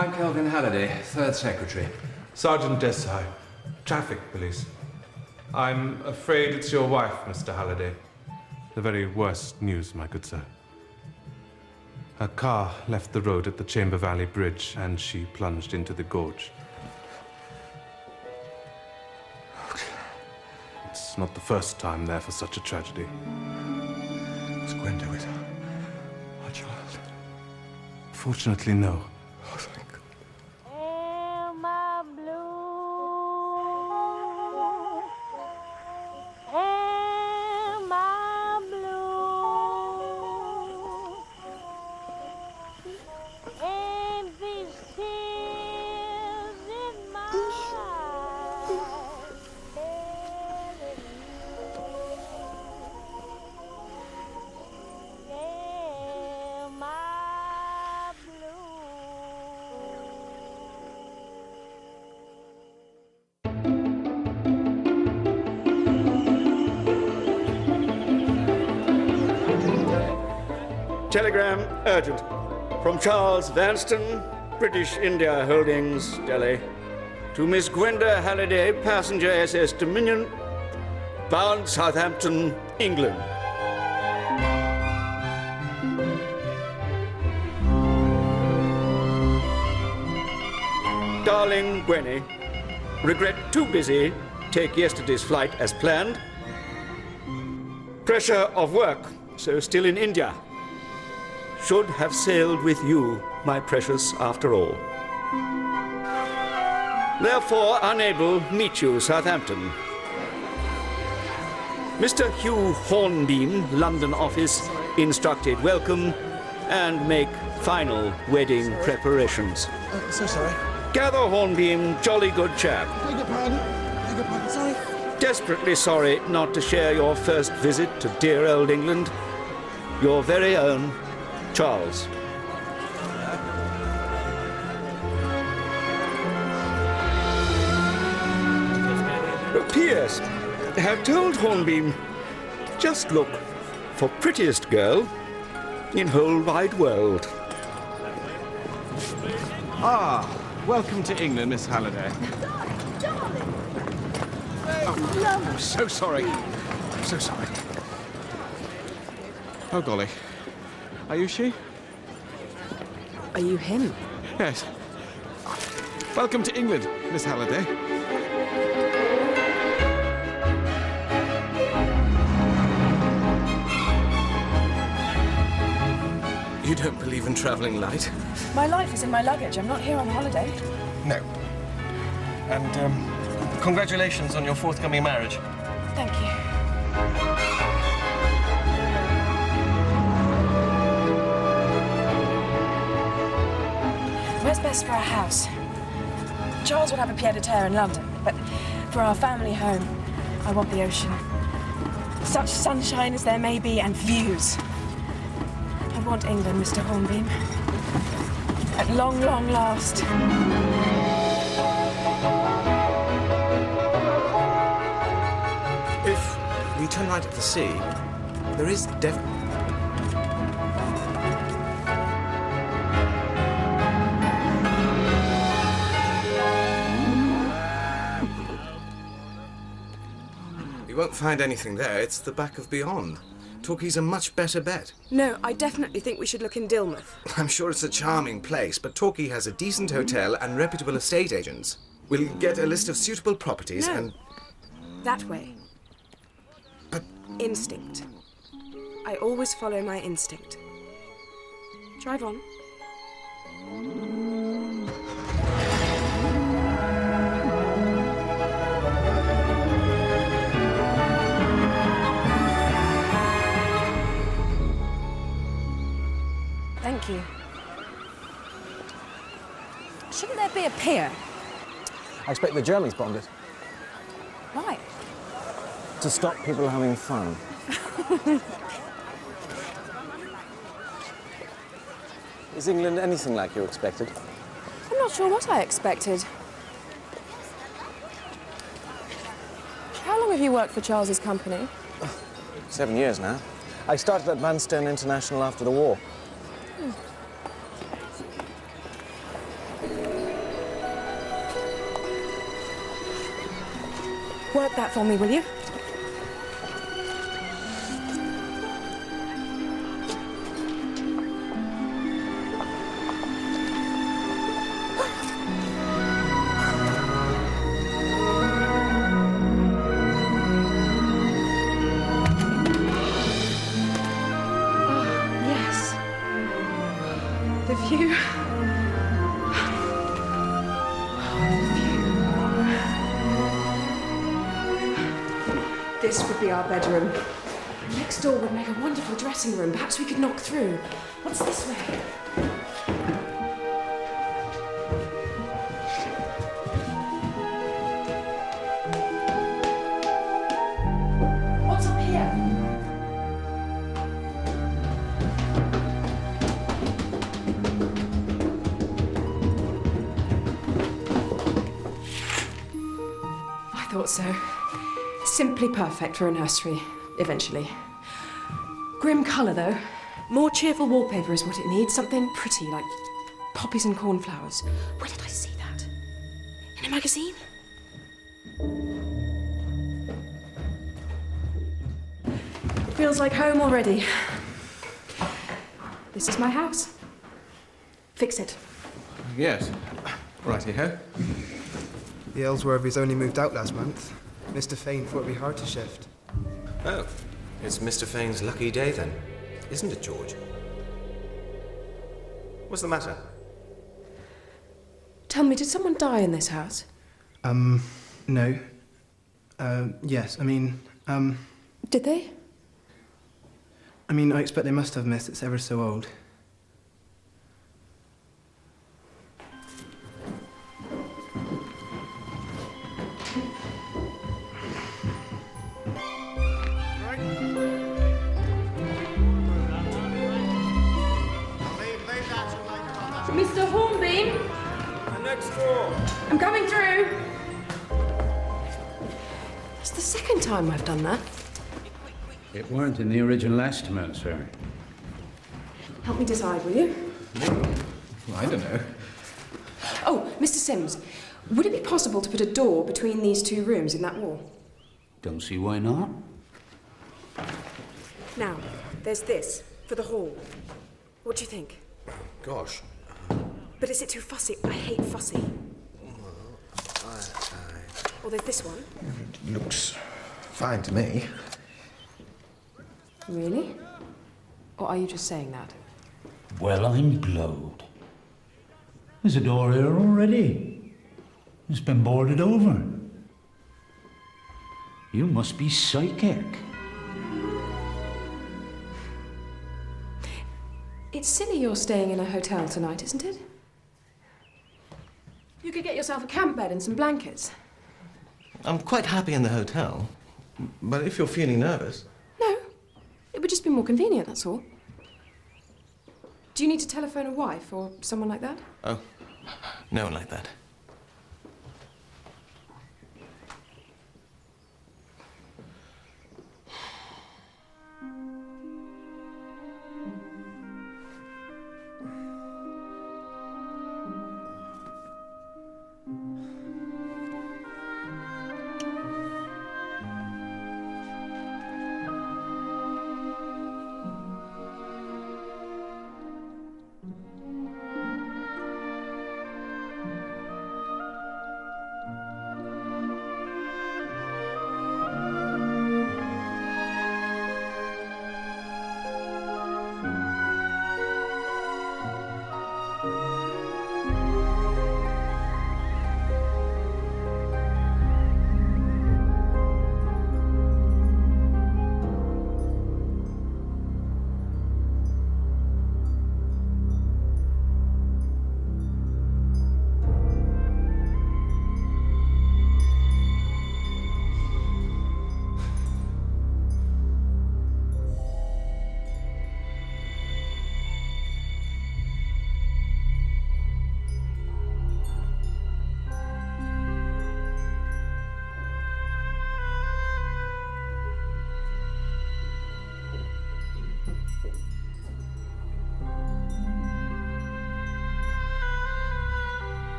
I'm Kelvin Halliday, third secretary. Sergeant Desai, traffic police. I'm afraid it's your wife, Mr. Halliday. The very worst news, my good sir. Her car left the road at the Chamber Valley Bridge and she plunged into the gorge. It's not the first time there for such a tragedy. Was Gwenda with our child? Fortunately, no. Oh, thank God. Am I blue? Am I blue? And these tears in my eyes telling you, am I blue? Telegram urgent. From Charles Vanston, British India Holdings, Delhi. To Miss Gwenda Halliday, passenger SS Dominion, bound Southampton, England. Darling Gwenny, regret too busy, take yesterday's flight as planned. Pressure of work, so still in India. Should have sailed with you, my precious, after all. Therefore, unable meet you, Southampton. Mr. Hugh Hornbeam, London office, instructed welcome and make final wedding preparations. So sorry. Gather Hornbeam, jolly good chap. Beg your pardon. Beg your pardon. Sorry. Desperately sorry not to share your first visit to dear old England. Your very own Charles. P.S. Have told Hornbeam, just look for prettiest girl in whole wide world. Ah, welcome to England, Miss Halliday. Oh, I'm so sorry. I'm so sorry. Oh, golly. Are you she? Are you him? Yes. Welcome to England, Miss Halliday. You don't believe in travelling light? My life is in my luggage. I'm not here on holiday. No. And, congratulations on your forthcoming marriage. Thank you. Where's best for our house? Charles would have a pied-à-terre in London, but for our family home, I want the ocean. Such sunshine as there may be, and views. I want England, Mr. Hornbeam. At long, long last. If we turn right at the sea, there is definitely... You won't find anything there. It's the back of Beyond. Torquay's a much better bet. No, I definitely think we should look in Dilmouth. I'm sure it's a charming place, but Torquay has a decent hotel and reputable estate agents. We'll get a list of suitable properties No. and... That way. But... Instinct. I always follow my instinct. Drive on. Thank you. Shouldn't there be a pier? I expect the Germans bombed it. Why? To stop people having fun. Is England anything like you expected? I'm not sure what I expected. How long have you worked for Charles's company? 7 years now. I started at Vanstone International after the war. Unlock that for me, will you? Yes. The view. This would be our bedroom. Next door would make a wonderful dressing room. Perhaps we could knock through. What's this way? What's up here? I thought so. Simply perfect for a nursery, eventually. Grim colour, though. More cheerful wallpaper is what it needs. Something pretty, like poppies and cornflowers. Where did I see that? In a magazine? Feels like home already. This is my house. Fix it. Yes. Righty-ho. The Ellsworthies only moved out last month. Mr. Fane thought it'd be hard to shift. Oh, it's Mr. Fane's lucky day then, isn't it, George? What's the matter? Tell me, did someone die in this house? No. Yes, Did they? I expect they must have, miss. It's ever so old. Mr. Hornbeam? Next door. I'm coming through. It's the second time I've done that. It weren't in the original estimate, sir. Help me decide, will you? Well, I don't know. Oh, Mr. Sims, would it be possible to put a door between these two rooms in that wall? Don't see why not. Now, there's this for the hall. What do you think? Gosh. But is it too fussy? I hate fussy. Or there's this one. Looks fine to me. Really? Or are you just saying that? Well, I'm blowed. There's a door here already. It's been boarded over. You must be psychic. It's silly you're staying in a hotel tonight, isn't it? You could get yourself a camp bed and some blankets. I'm quite happy in the hotel, but if you're feeling nervous... No, it would just be more convenient, that's all. Do you need to telephone a wife or someone like that? Oh, no one like that.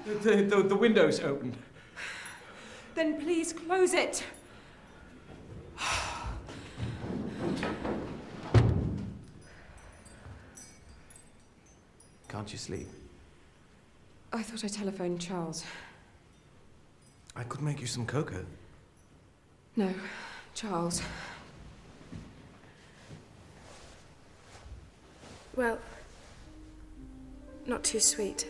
The window's open. Then please close it. Can't you sleep? I thought I telephoned Charles. I could make you some cocoa. No, Charles. Well, not too sweet.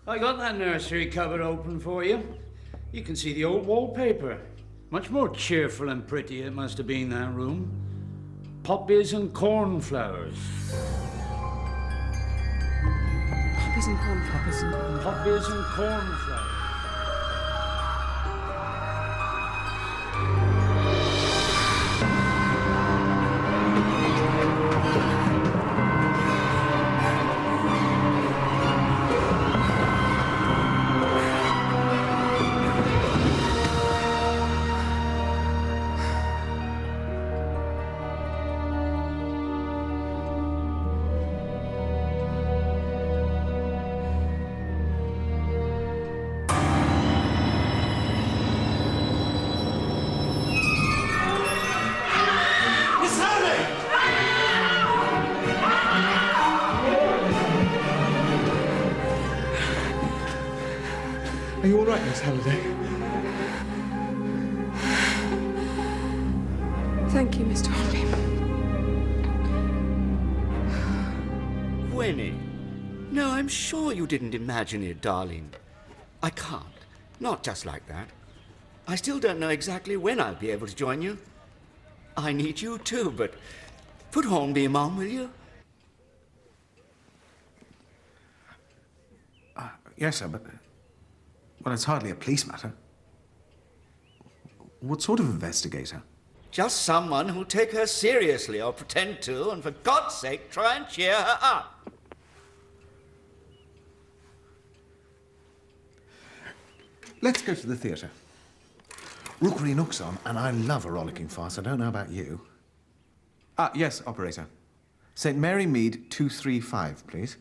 I got that nursery cupboard open for you. You can see the old wallpaper. Much more cheerful and pretty it must have been, that room. Poppies and cornflowers. Poppies and cornflowers. Poppies and cornflowers. Are you all right, Miss Halliday? Thank you, Mr. Horby. Winnie. No, I'm sure you didn't imagine it, darling. I can't. Not just like that. I still don't know exactly when I'll be able to join you. I need you too, but put Hornby, Mum, will you? Yes, sir, but... Well, it's hardly a police matter. What sort of investigator? Just someone who'll take her seriously, or pretend to, and for God's sake, try and cheer her up. Let's go to the theatre. Rookery Nook's on, and I love a rollicking farce. I don't know about you. Yes, operator. St. Mary Mead 235, please.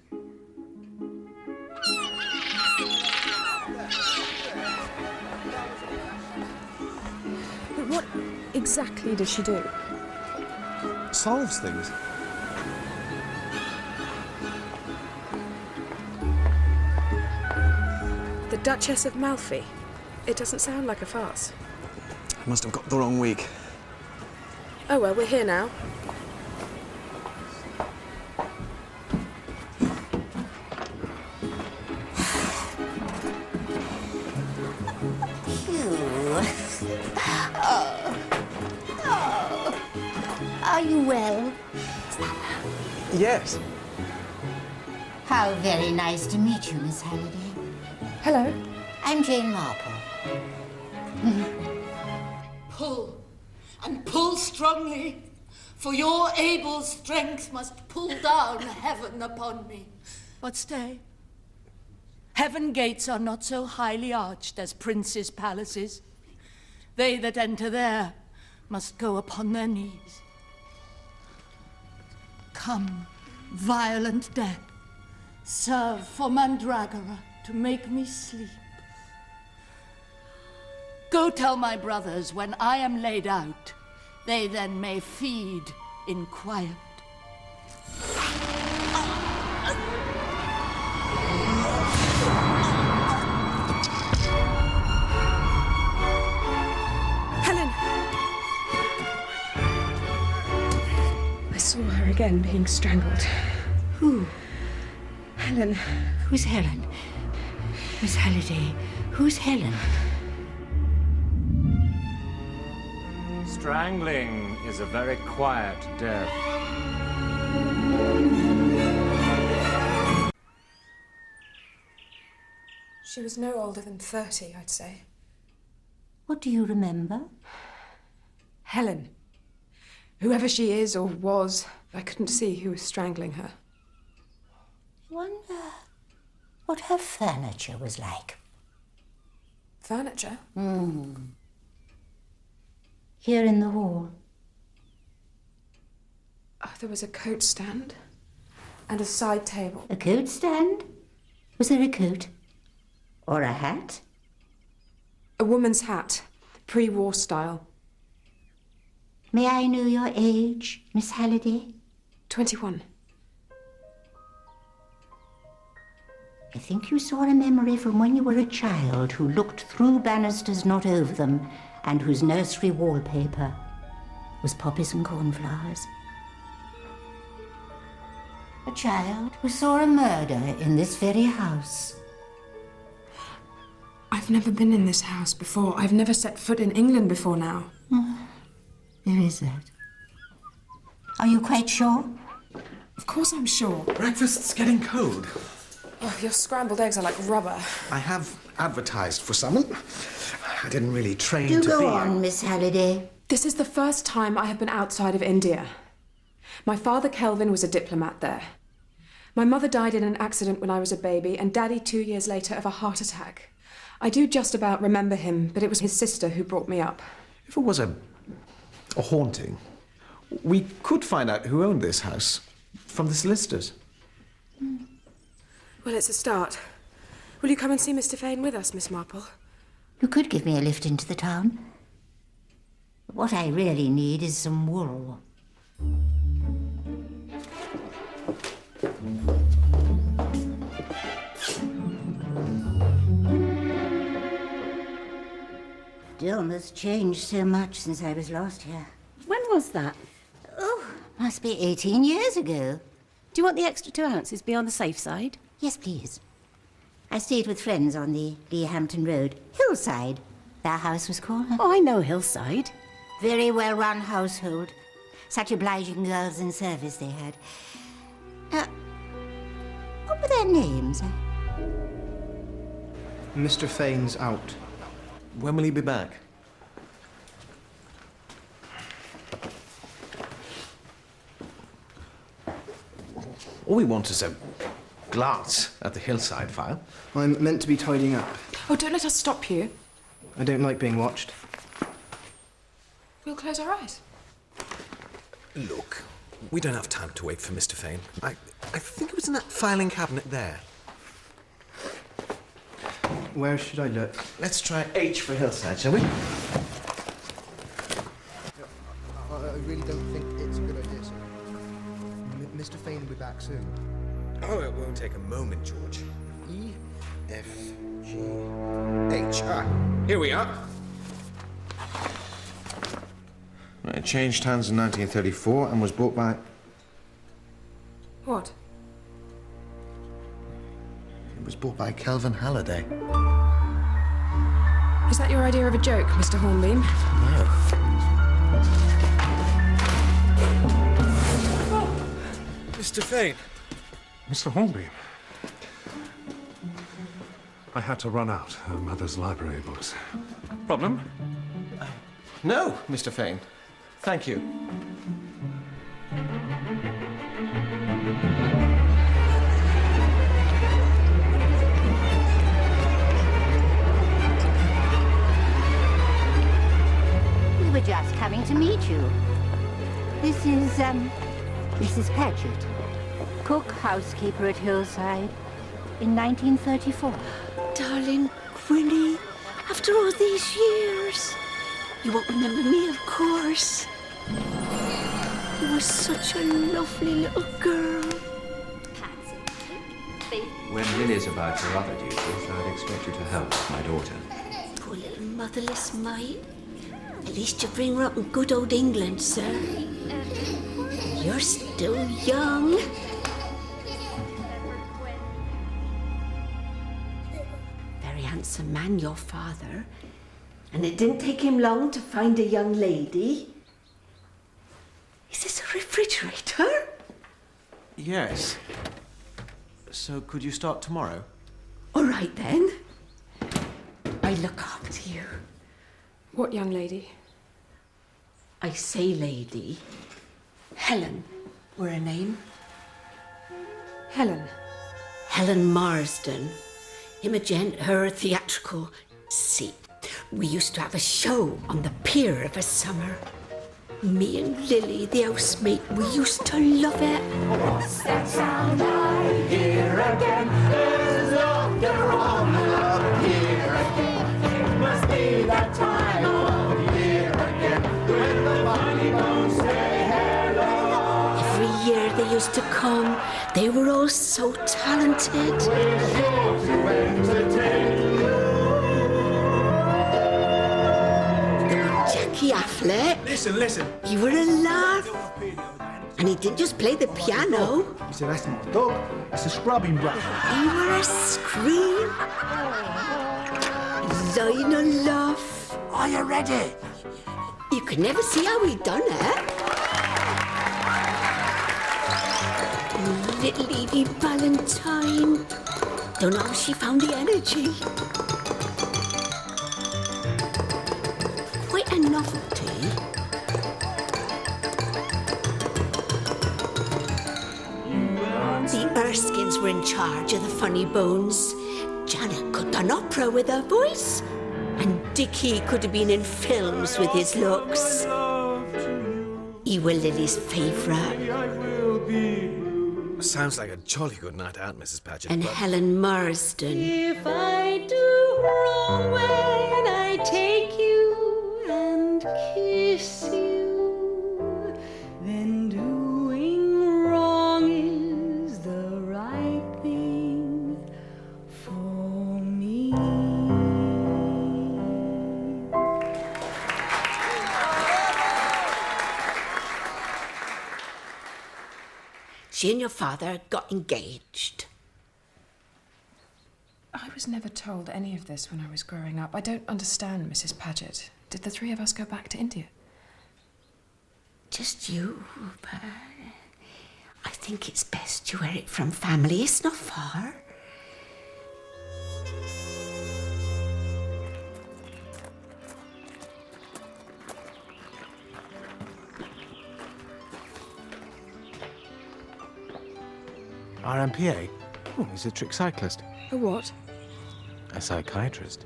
But what exactly does she do? Solves things. The Duchess of Malfi? It doesn't sound like a farce. I must have got the wrong week. Oh well, we're here now. Are you well? Yes. How very nice to meet you, Miss Halliday. Hello. I'm Jane Marple. Pull, and pull strongly, for your able strength must pull down heaven upon me. But stay. Heaven gates are not so highly arched as princes' palaces. They that enter there must go upon their knees. Come, violent death, serve for Mandragora to make me sleep. Go tell my brothers when I am laid out, they then may feed in quiet. Helen! I saw her again being strangled. Who? Helen. Who's Helen? Miss Halliday, who's Helen? Strangling is a very quiet death. She was no older than 30, I'd say. What do you remember? Helen. Whoever she is or was, I couldn't see who was strangling her. Wonder what her furniture was like? Furniture? Here in the hall. Oh, there was a coat stand and a side table. A coat stand? Was there a coat? Or a hat? A woman's hat, pre-war style. May I know your age, Miss Halliday? 21. I think you saw a memory from when you were a child who looked through banisters, not over them, and whose nursery wallpaper was poppies and cornflowers. A child who saw a murder in this very house. I've never been in this house before. I've never set foot in England before now. There is that. Are you quite sure? Of course I'm sure. Breakfast's getting cold. Oh, your scrambled eggs are like rubber. I have advertised for someone. I didn't really train Do to go be... on, Miss Halliday. This is the first time I have been outside of India. My father, Kelvin, was a diplomat there. My mother died in an accident when I was a baby, and Daddy 2 years later of a heart attack. I do just about remember him, but it was his sister who brought me up. If it was a haunting, we could find out who owned this house from the solicitors. Well, it's a start. Will you come and see Mr. Fane with us, Miss Marple? You could give me a lift into the town. But what I really need is some wool. Dillmer's changed so much since I was last here. When was that? Oh, must be 18 years ago. Do you want the extra 2 ounces? Be on the safe side? Yes, please. I stayed with friends on the Leahampton Road. Hillside, their house was called. Oh, I know Hillside. Very well-run household. Such obliging girls in service they had. What were their names? Mr. Fane's out. When will he be back? All we want is a glance at the Hillside file. I'm meant to be tidying up. Oh, don't let us stop you. I don't like being watched. We'll close our eyes. Look, we don't have time to wait for Mr. Fane. I think it was in that filing cabinet there. Where should I look? Let's try H for Hillside, shall we? I really don't think it's a good idea, sir. Mr. Fane will be back soon. Oh, it won't take a moment, George. E, F, G, H. Ah, here we are. It changed hands in 1934 and was bought by... What? It was bought by Kelvin Halliday. Is that your idea of a joke, Mr. Hornbeam? No. Mr. Fane. Mr. Hornbeam. I had to run out her mother's library books. Problem? No, Mr. Fane. Thank you. We were just coming to meet you. This is, Mrs. Paget, cook, housekeeper at Hillside in 1934. Darling Gwynnie, after all these years, you won't remember me, of course. You were such a lovely little girl. When Lily's about her other duties, I'd expect you to help my daughter. Poor little motherless mite. At least you bring her up in good old England, sir. You're still young. Very handsome man, your father. And it didn't take him long to find a young lady. Is this a refrigerator? Yes. So could you start tomorrow? All right, then. I look after you. What young lady? I say lady. Helen were her name. Helen. Helen Marsden. Him a gent, her a theatrical. See, we used to have a show on the pier of a summer. Me and Lily, the housemate, we used to love it. What's that sound I hear again? There's laughter on the pier again. It must be that time of year again when the funny bones say hello. Every year they used to come. They were all so talented. We're sure to entertain you. Jackie Affleck. Listen. You were a laugh. And he didn't just play the piano. He said, that's not a dog, that's a scrubbing brush. You were a scream. Line of laugh. Are you ready? You could never see how he done it. Little Evie Valentine. Don't know how she found the energy. Quite a novelty. The Erskines were in charge of the funny bones. Janet could done opera with her voice. And Dickie could have been in films with his looks. He were Lily's favourite. Sounds like a jolly good night out, Mrs. Paget. And Helen Marsden. If I do wrong when I take you and kiss you, then doing wrong is the right thing for me. She and your father got engaged. I was never told any of this when I was growing up. I don't understand, Mrs. Paget. Did the three of us go back to India? Just you, but I think it's best you wear it from family. It's not far. RMPA? Oh, he's a trick cyclist. A what? A psychiatrist.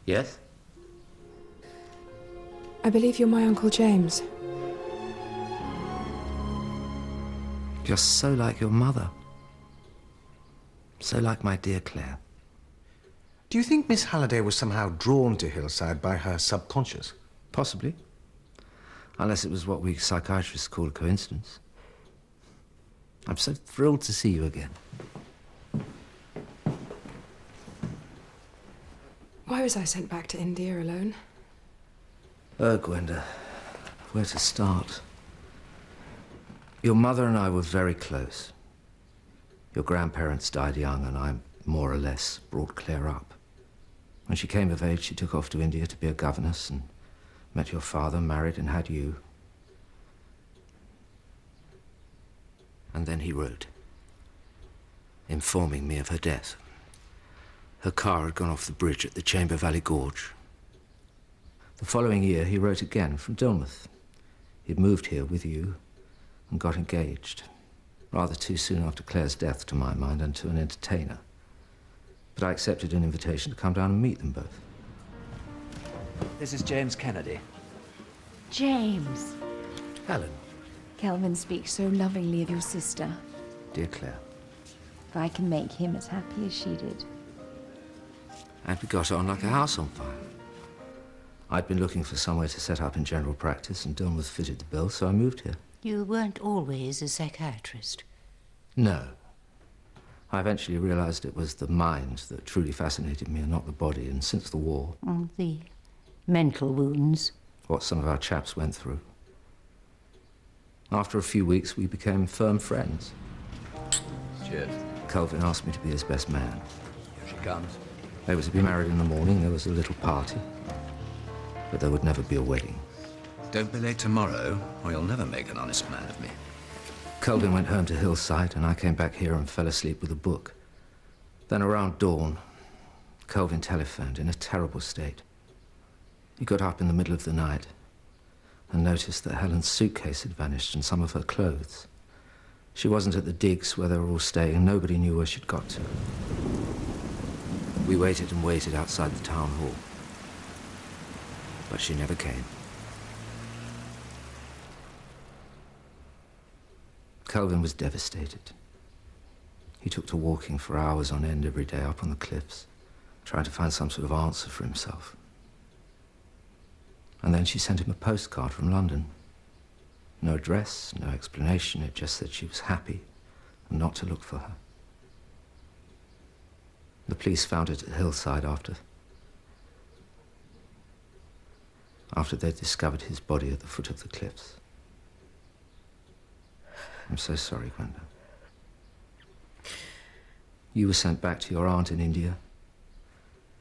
Yes? I believe you're my Uncle James. You're so like your mother. So like my dear Claire. Do you think Miss Halliday was somehow drawn to Hillside by her subconscious? Possibly. Unless it was what we psychiatrists call a coincidence. I'm so thrilled to see you again. Why was I sent back to India alone? Oh, Gwenda, where to start? Your mother and I were very close. Your grandparents died young, and I more or less brought Claire up. When she came of age, she took off to India to be a governess and met your father, married, and had you. And then he wrote, informing me of her death. Her car had gone off the bridge at the Chamber Valley Gorge. The following year, he wrote again from Dilmouth. He'd moved here with you and got engaged, rather too soon after Claire's death, to my mind, and to an entertainer. But I accepted an invitation to come down and meet them both. This is James Kennedy. James. Helen. Kelvin speaks so lovingly of your sister. Dear Claire. If I can make him as happy as she did. And we got on like a house on fire. I'd been looking for somewhere to set up in general practice, and Dilmouth fitted the bill, so I moved here. You weren't always a psychiatrist. No. I eventually realized it was the mind that truly fascinated me and not the body, and since the war... The mental wounds. What some of our chaps went through. After a few weeks, we became firm friends. Cheers. Kelvin asked me to be his best man. Here she comes. They were to be married in the morning. There was a little party. But there would never be a wedding. Don't be late tomorrow, or you'll never make an honest man of me. Kelvin went home to Hillside, and I came back here and fell asleep with a book. Then around dawn, Kelvin telephoned in a terrible state. He got up in the middle of the night and noticed that Helen's suitcase had vanished and some of her clothes. She wasn't at the digs where they were all staying, and nobody knew where she'd got to. We waited and waited outside the town hall, but she never came. Kelvin was devastated. He took to walking for hours on end every day up on the cliffs, trying to find some sort of answer for himself. And then she sent him a postcard from London. No address, no explanation. It just said she was happy and not to look for her. The police found it at Hillside after they'd discovered his body at the foot of the cliffs. I'm so sorry, Gwenda. You were sent back to your aunt in India,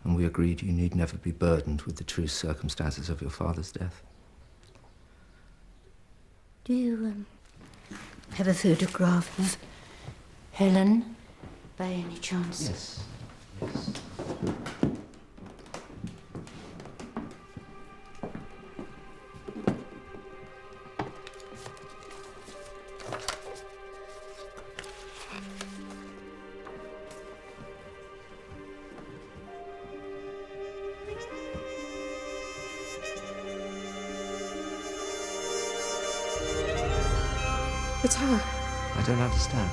and we agreed you need never be burdened with the true circumstances of your father's death. Do you have a photograph of Helen, by any chance? Yes. Yes. It's her. I don't understand.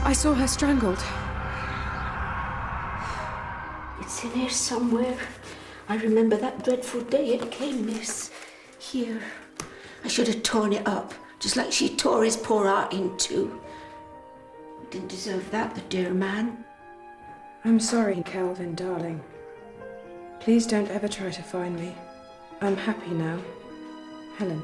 I saw her strangled. It's in here somewhere. I remember that dreadful day it came, miss. Here. I should have torn it up, just like she tore his poor heart in two. He didn't deserve that, the dear man. I'm sorry, Kelvin, darling. Please don't ever try to find me. I'm happy now. Helen.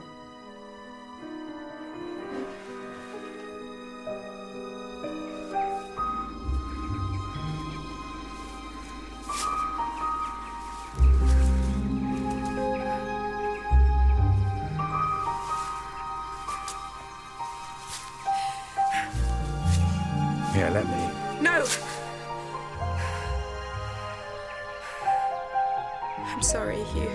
Here, let me. No! I'm sorry, Hugh.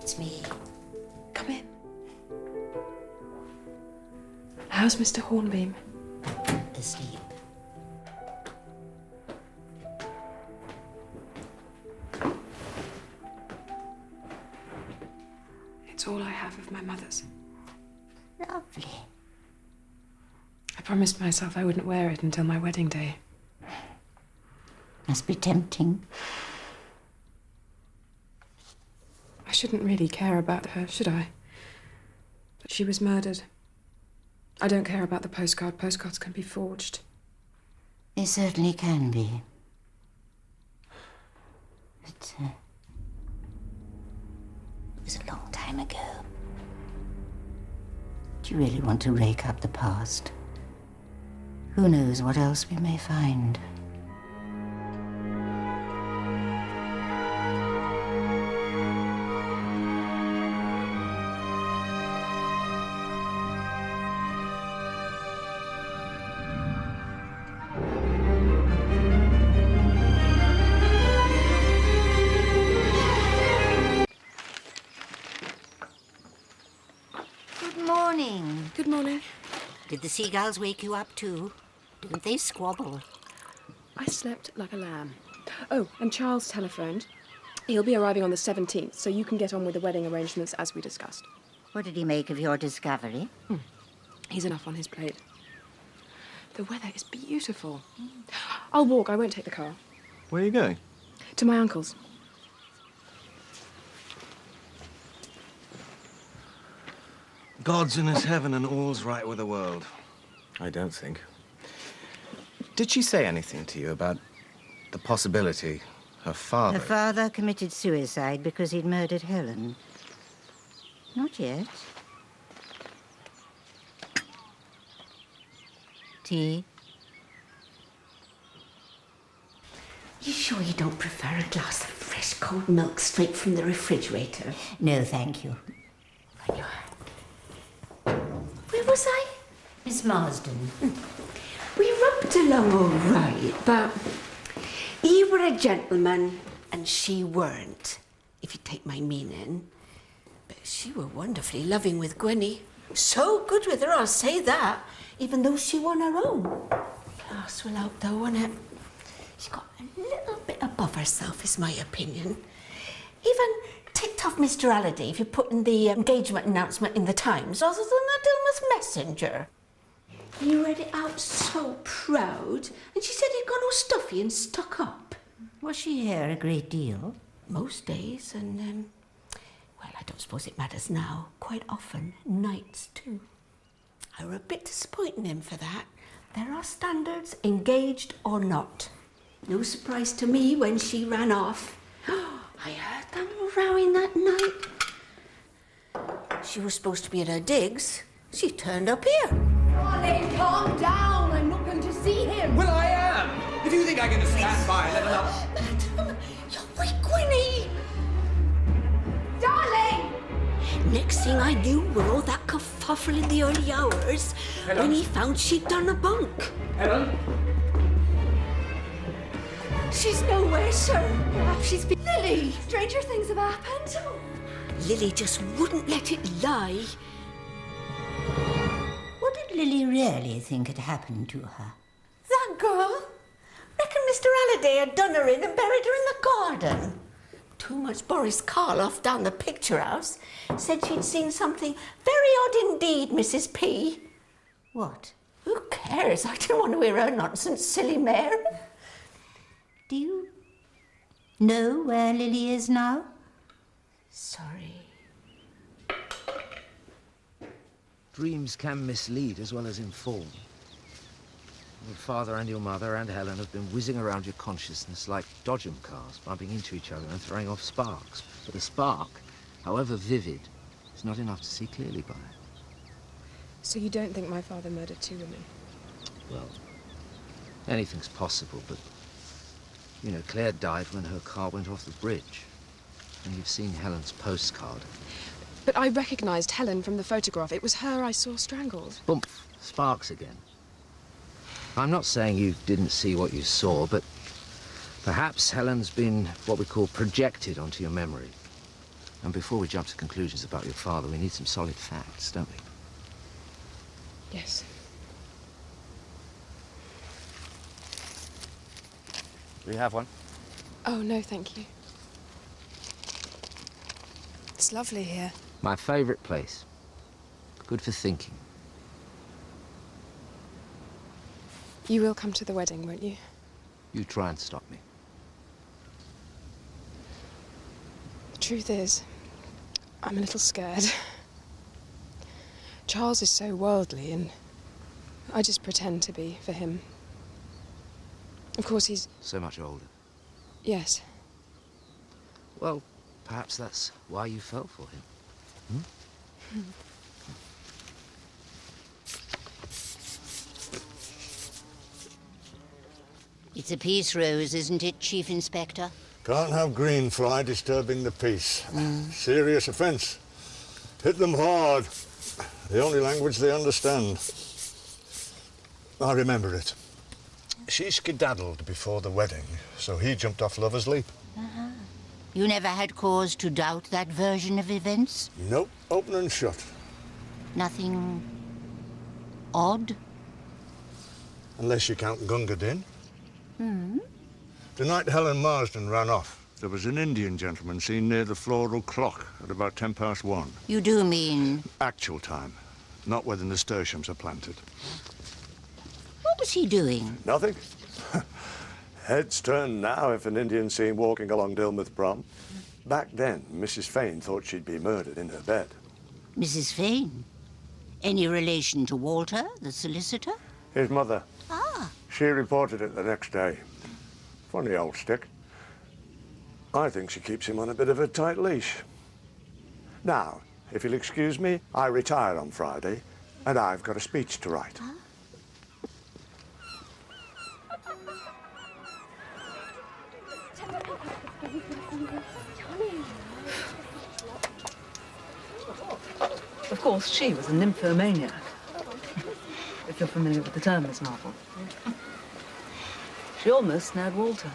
It's me. Come in. How's Mr. Hornbeam? Asleep. It's all I have of my mother's. Lovely. I promised myself I wouldn't wear it until my wedding day. Must be tempting. I shouldn't really care about her, should I? But she was murdered. I don't care about the postcard. Postcards can be forged. They certainly can be. But, it was a long time ago. Do you really want to rake up the past? Who knows what else we may find? Good morning. Did the seagulls wake you up too? Don't they squabble? I slept like a lamb. Oh, and Charles telephoned. He'll be arriving on the 17th, so you can get on with the wedding arrangements as we discussed. What did he make of your discovery? He's enough on his plate. The weather is beautiful. I'll walk. I won't take the car. Where are you going? To my uncle's. God's in his heaven and all's right with the world. I don't think. Did she say anything to you about the possibility her father... Her father committed suicide because he'd murdered Helen. Not yet. Tea? You sure you don't prefer a glass of fresh cold milk straight from the refrigerator? No, thank you. Where was I? Miss Marsden. We rubbed along all right, but you were a gentleman and she weren't, if you take my meaning. But she were wonderfully loving with Gwenny. So good with her, I'll say that, even though she won her own. Class will out though, wasn't it? She got a little bit above herself, is my opinion. Even ticked off Mr. Halliday for putting the engagement announcement in the Times rather than the Dilmouth Messenger. He read it out so proud, and she said he'd gone all stuffy and stuck up. Was she here a great deal? Most days, and, well, I don't suppose it matters now. Quite often, nights too. I were a bit disappointing him for that. There are standards, engaged or not. No surprise to me when she ran off. I heard them rowing that night. She was supposed to be at her digs. She turned up here. Darling, calm down. I'm not going to see him. Well, I am. If you think I can just stand by and let her up... Madam, you're weak, Gwenny. Darling! Next thing I knew were all that kerfuffle in the early hours when he found she'd done a bunk. Helen? She's nowhere, sir. Perhaps she's been... Lily! Stranger things have happened. Lily just wouldn't let it lie. What did Lily really think had happened to her? That girl? Reckon Mr. Halliday had done her in and buried her in the garden. Too much Boris Karloff down the picture house. Said she'd seen something very odd indeed, Mrs. P. What? Who cares? I didn't want to hear her nonsense, silly mare. Do you know where Lily is now? Sorry. Dreams can mislead as well as inform. Your father and your mother and Helen have been whizzing around your consciousness like dodgem cars, bumping into each other and throwing off sparks. But a spark, however vivid, is not enough to see clearly by. So you don't think my father murdered two women? Well, anything's possible, but... You know, Claire died when her car went off the bridge. And you've seen Helen's postcard. But I recognised Helen from the photograph. It was her I saw strangled. Bump. Sparks again. I'm not saying you didn't see what you saw, but perhaps Helen's been what we call projected onto your memory. And before we jump to conclusions about your father, we need some solid facts, don't we? Yes. We have one. Oh, no, thank you. It's lovely here. My favourite place. Good for thinking. You will come to the wedding, won't you? You try and stop me. The truth is, I'm a little scared. Charles is so worldly, and I just pretend to be for him. Of course, he's... So much older. Yes. Well, perhaps that's why you fell for him. Hmm? It's a peace rose, isn't it, Chief Inspector? Can't have green fly disturbing the peace. Serious offence. Hit them hard. The only language they understand. I remember it. She skedaddled before the wedding, so he jumped off Lover's Leap. You never had cause to doubt that version of events? Nope, open and shut. Nothing odd? Unless you count Gunga Din. Hmm? The night Helen Marsden ran off, there was an Indian gentleman seen near the floral clock at about 1:10. You do mean? Actual time, not where the nasturtiums are planted. What was he doing? Nothing. Heads turn now if an Indian's seen walking along Dilmouth Prom. Back then, Mrs. Fane thought she'd be murdered in her bed. Mrs. Fane? Any relation to Walter, the solicitor? His mother. Ah. She reported it the next day. Funny old stick. I think she keeps him on a bit of a tight leash. Now, if you'll excuse me, I retire on Friday, and I've got a speech to write. Huh? Of course, she was a nymphomaniac. If you're familiar with the term, Miss Marple. She almost snared Walter.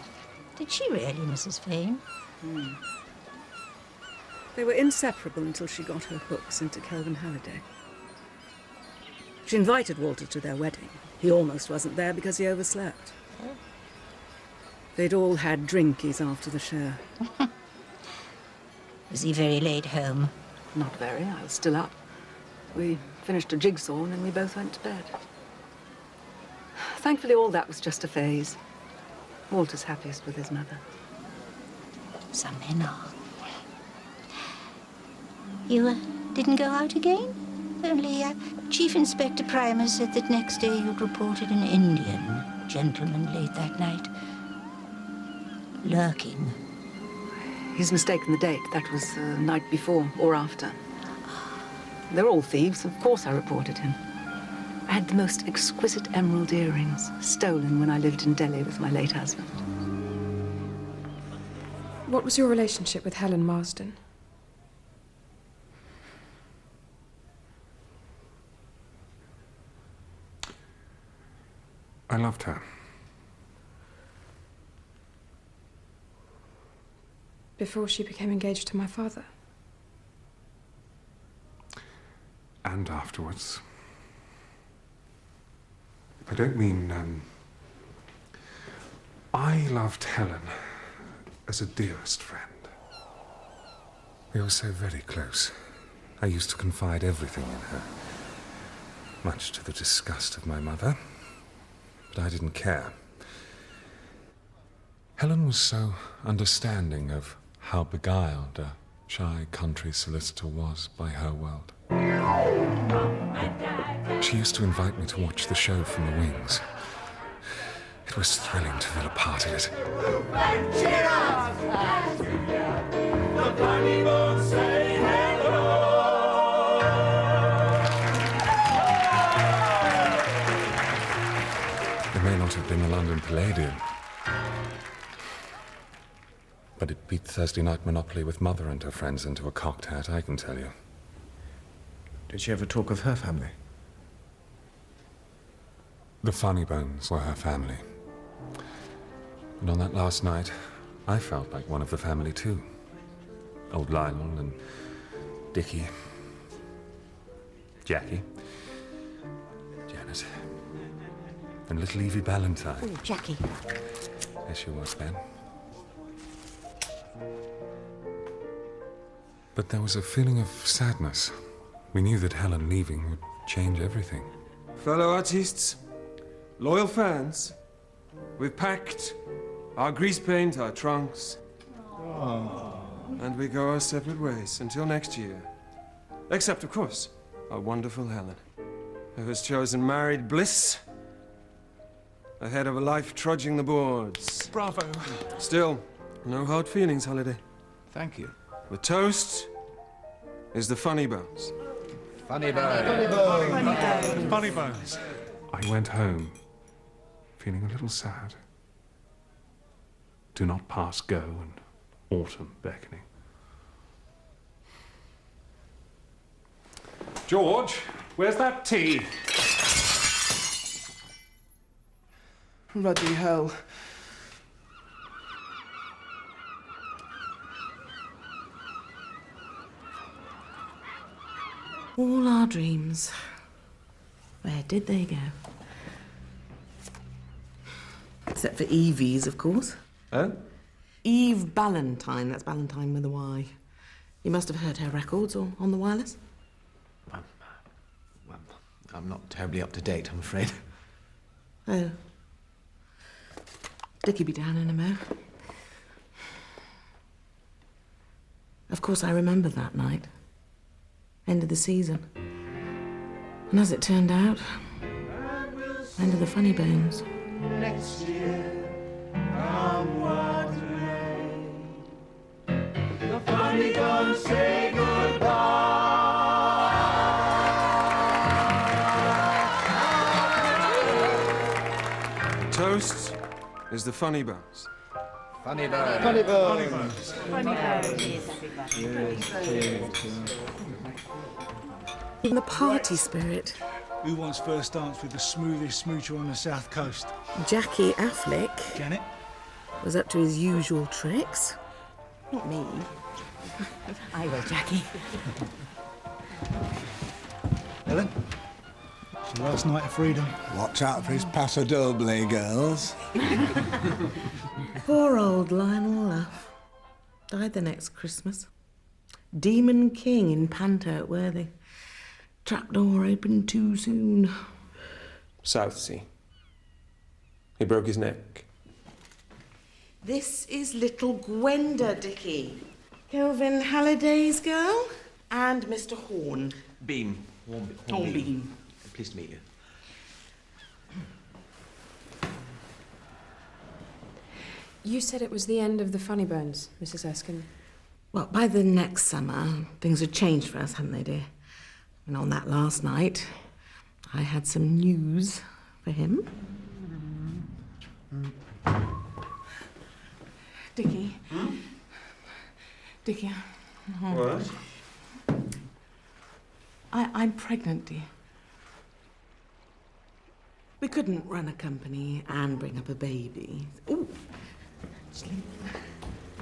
Did she really, Mrs. Fane? They were inseparable until she got her hooks into Kelvin Halliday. She invited Walter to their wedding. He almost wasn't there because he overslept. They'd all had drinkies after the show. Was he very late home? Not very. I was still up. We finished a jigsaw and then we both went to bed. Thankfully, all that was just a phase. Walter's happiest with his mother. Some men are. You didn't go out again? Only Chief Inspector Primer said that next day you'd reported an Indian gentleman late that night. Lurking. He's mistaken the date. That was the night before or after. They're all thieves. Of course I reported him. I had the most exquisite emerald earrings, stolen when I lived in Delhi with my late husband. What was your relationship with Helen Marsden? I loved her. Before she became engaged to my father? And afterwards. I don't mean, I loved Helen as a dearest friend. We were so very close. I used to confide everything in her, much to the disgust of my mother. But I didn't care. Helen was so understanding of how beguiled a shy country solicitor was by her world. She used to invite me to watch the show from the wings. It was thrilling to feel a part of it. It may not have been the London Palladium, but it beat Thursday night Monopoly with Mother and her friends into a cocked hat, I can tell you. Did she ever talk of her family? The Funny Bones were her family. And on that last night, I felt like one of the family too. Old Lionel and Dickie, Jackie, Janet, and little Evie Ballantyne. Oh, Jackie. There she was, Ben. But there was a feeling of sadness. We knew that Helen leaving would change everything. Fellow artists, loyal fans, we've packed our grease paint, our trunks, and we go our separate ways until next year. Except, of course, our wonderful Helen, who has chosen married bliss ahead of a life trudging the boards. Bravo. Still, no hard feelings, Holiday. Thank you. The toast is the Funny Bones. Funny bones. Funny bones. I went home, feeling a little sad. Do not pass go and autumn beckoning. George, where's that tea? Bloody hell. All our dreams. Where did they go? Except for Evie's, of course. Oh? Eve Ballantyne. That's Ballantyne with a Y. You must have heard her records or on the wireless. Well, I'm not terribly up to date, I'm afraid. Oh. Dickie'll be down in a mo. Of course, I remember that night. End of the season. And as it turned out, end of the funny bones. Next year, come what may, the funny bones say goodbye. Toast is the funny bones. Funny bones. Funny bones. Funny In the party spirit. Who wants first dance with the smoothest smoocher on the south coast? Jackie Affleck Janet? was up to his usual tricks. Not me. I will, Jackie. Helen? It's your last night of freedom. Watch out for his Paso Doble, girls. Poor old Lionel Luff. Died the next Christmas. Demon King in Panto at Worthing. Trapdoor opened too soon. Southsea. He broke his neck. This is little Gwenda, Dickie. Kelvin Halliday's girl and Mr. Horn. Beam. Hornbeam. Pleased to meet you. You said it was the end of the funny bones, Mrs. Erskine. Well, by the next summer, things had changed for us, hadn't they, dear? And on that last night, I had some news for him. Dickie. Dickie. What? I'm pregnant, dear. We couldn't run a company and bring up a baby. Ooh. Actually,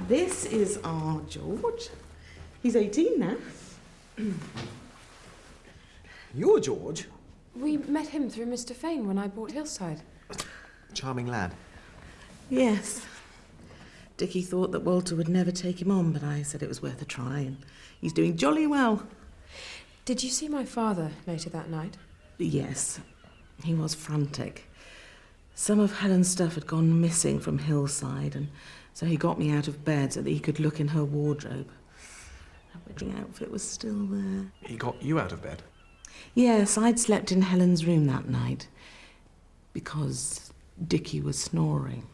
this is our George. He's 18 now. You're George? We met him through Mr. Fane when I bought Hillside. Charming lad. Yes. Dickie thought that Walter would never take him on, but I said it was worth a try, and he's doing jolly well. Did you see my father later that night? Yes. He was frantic. Some of Helen's stuff had gone missing from Hillside, and so he got me out of bed so that he could look in her wardrobe. Her wedding outfit was still there. He got you out of bed? Yes, I'd slept in Helen's room that night because Dickie was snoring.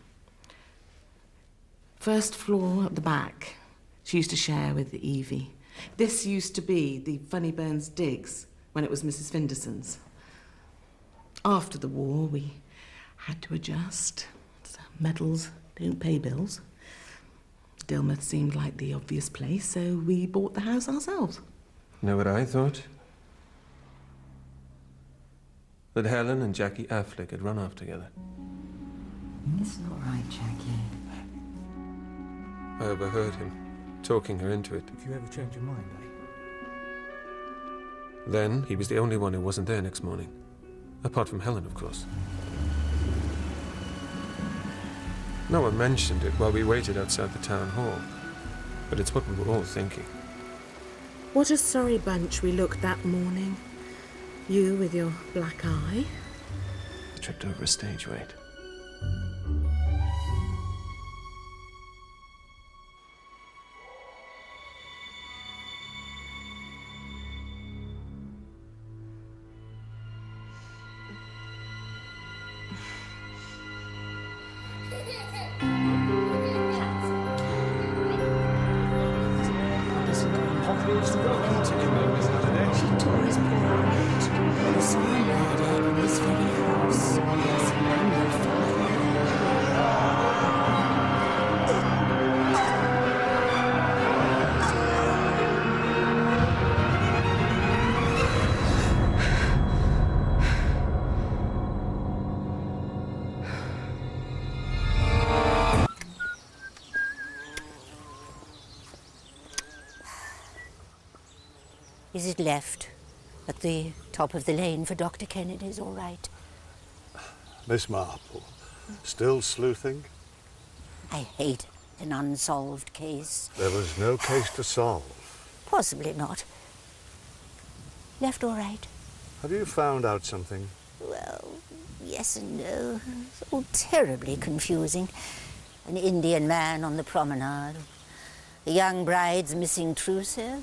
First floor at the back. She used to share with Evie. This used to be the Funny Bones digs when it was Mrs. Finderson's. After the war, we had to adjust. Medals don't pay bills. Dilmouth seemed like the obvious place, so we bought the house ourselves. Know what I thought? That Helen and Jackie Affleck had run off together. It's all right, Jackie. I overheard him, talking her into it. If you ever change your mind, eh? Then he was the only one who wasn't there next morning. Apart from Helen, of course. No one mentioned it while we waited outside the town hall, but it's what we were all thinking. What a sorry bunch we looked that morning. You with your black eye. Tripped over a stage weight. Is it left at the top of the lane for Dr. Kennedy's, all right? Miss Marple, still sleuthing? I hate an unsolved case. There was no case to solve. Possibly not. Left all right? Have you found out something? Well, yes and no. It's all terribly confusing. An Indian man on the promenade. A young bride's missing trousseau.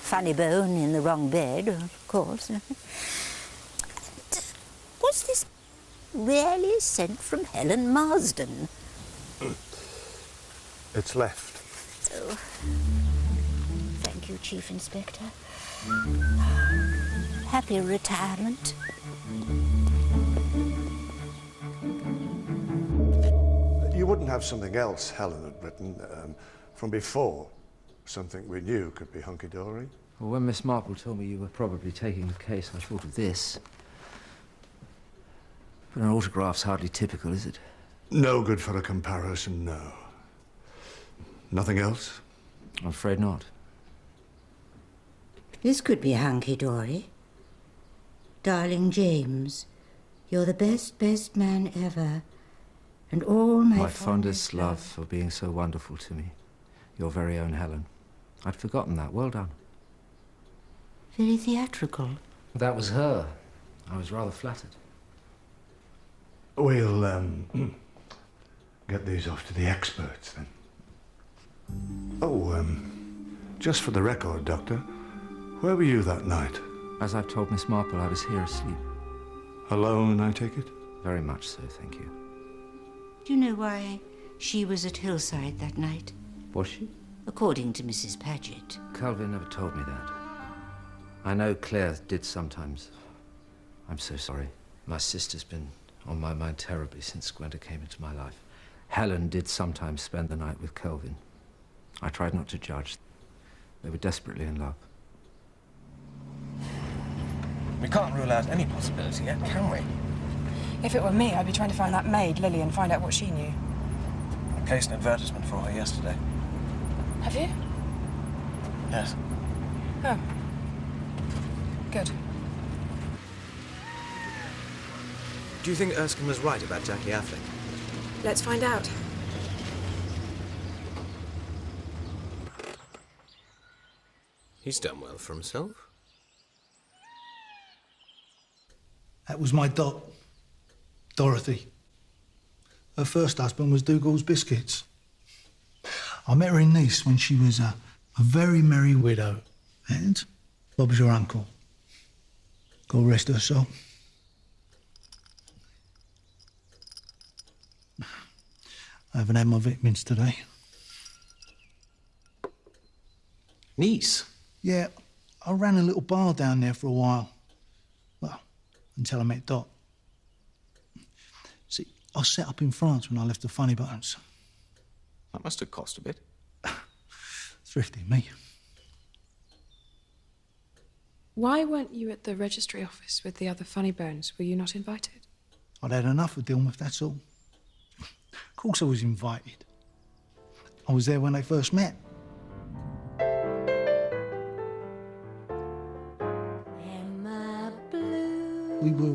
funny bone in the wrong bed, of course. Was this really sent from Helen Marsden? It's left. Oh. Thank you, Chief Inspector. Happy retirement. You wouldn't have something else Helen had written from before? Something we knew could be hunky-dory? Well, when Miss Marple told me you were probably taking the case, I thought of this. But an autograph's hardly typical, is it? No good for a comparison, no. Nothing else? I'm afraid not. This could be hunky-dory. Darling James, you're the best man ever. And all my fondest love for being so wonderful to me. Your very own Helen. I'd forgotten that. Well done. Very theatrical. That was her. I was rather flattered. We'll, get these off to the experts, then. Oh, just for the record, Doctor, where were you that night? As I've told Miss Marple, I was here asleep. Alone, I take it? Very much so, thank you. Do you know why she was at Hillside that night? Was she? According to Mrs. Paget. Kelvin never told me that. I know Claire did sometimes. I'm so sorry. My sister's been on my mind terribly since Gwenda came into my life. Helen did sometimes spend the night with Kelvin. I tried not to judge. They were desperately in love. We can't rule out any possibility yet, can we? If it were me, I'd be trying to find that maid, Lily, and find out what she knew. I placed an advertisement for her yesterday. Have you? Yes. Oh. Good. Do you think Erskine was right about Jackie Affleck? Let's find out. He's done well for himself. That was my Dorothy. Her first husband was Dougal's Biscuits. I met her in Nice when she was a very merry widow. And Bob's your uncle. God rest her soul. I haven't had my vitamins today. Nice? Yeah, I ran a little bar down there for a while. Well, until I met Dot. See, I set up in France when I left the Funny Bones. That must have cost a bit. Thrifty, me. Why weren't you at the registry office with the other Funny Bones? Were you not invited? I'd had enough of Dilmouth, that's all. Of course I was invited. I was there when they first met. We were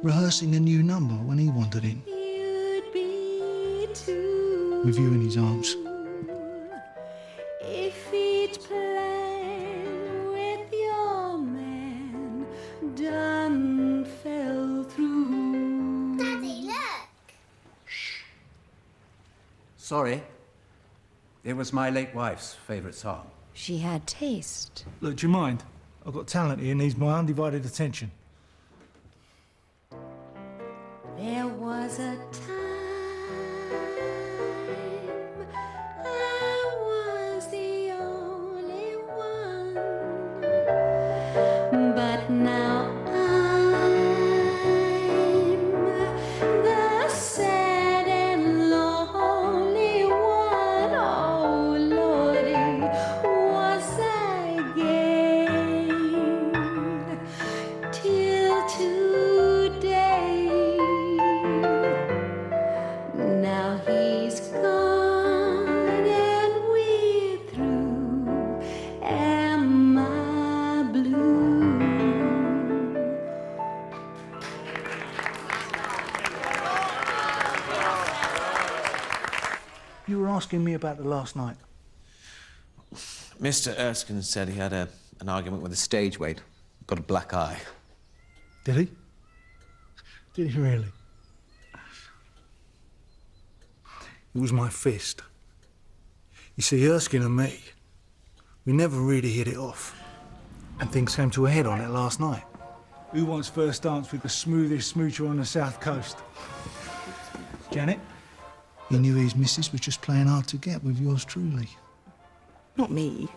rehearsing a new number when he wandered in. With you in his arms. If each plan with your man done fell through. Daddy, look! Sorry. It was my late wife's favourite song. She had taste. Look, do you mind? I've got talent here and needs my undivided attention. There was a time I was the only one, but now I'm the sad and lonely one. Oh, Lordy, was I gay till today? Now he's gone and we're through. Am I blue? You were asking me about the last night. Mr. Erskine said he had an argument with a stage weight. Got a black eye. Did he? Did he really? It was my fist. You see, Erskine and me, we never really hit it off. And things came to a head on it last night. Who wants first dance with the smoothest smoocher on the south coast? Janet? He knew his missus was just playing hard to get with yours truly. Not me.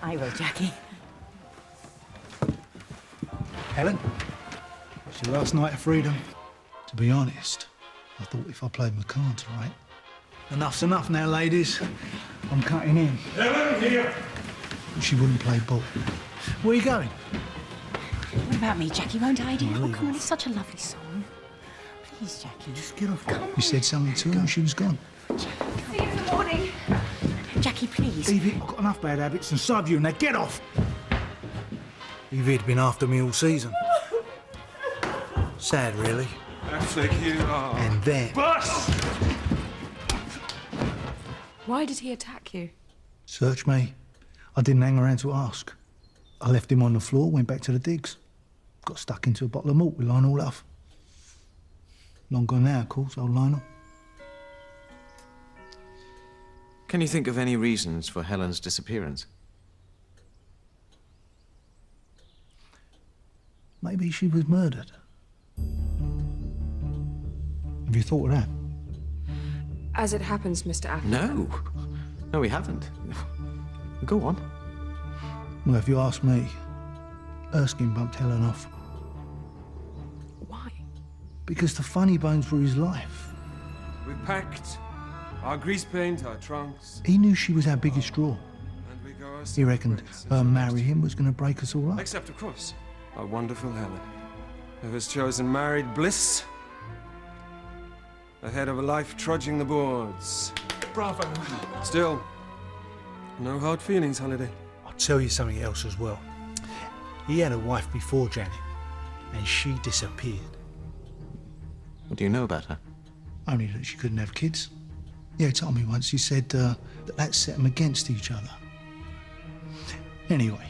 I will, Jackie. Helen? It's your last night of freedom. To be honest, I thought if I played my cards right. Enough's enough now, ladies. I'm cutting in. Helen, here! But she wouldn't play ball. Where are you going? What about me, Jackie? Won't I, dear? Oh, come on, it's such a lovely song. Please, Jackie. Just get off. You said something to her and she was gone. See you in the morning. Jackie, please. Evie, I've got enough bad habits and so have you. Now get off! Evie'd been after me all season. Sad, really. Affleck, you are... And then... Bus! Why did he attack you? Search me. I didn't hang around to ask. I left him on the floor, went back to the digs. Got stuck into a bottle of malt with Lionel Luff. Long gone now, of course, old Lionel. Can you think of any reasons for Helen's disappearance? Maybe she was murdered. Have you thought of that? As it happens, Mr. Agatha. No. No, we haven't. Go on. Well, if you ask me, Erskine bumped Helen off. Why? Because the funny bones were his life. We've packed our grease paint, our trunks. He knew she was our biggest draw. And we go our He reckoned her marry him was going to break us all up. Except, of course, our wonderful Helen, who has chosen married bliss ahead of a life trudging the boards. Bravo. Still, no hard feelings, Halliday. I'll tell you something else as well. He had a wife before Janet, and she disappeared. What do you know about her? Only that she couldn't have kids. Yeah, he told me once. He said that set them against each other. Anyway,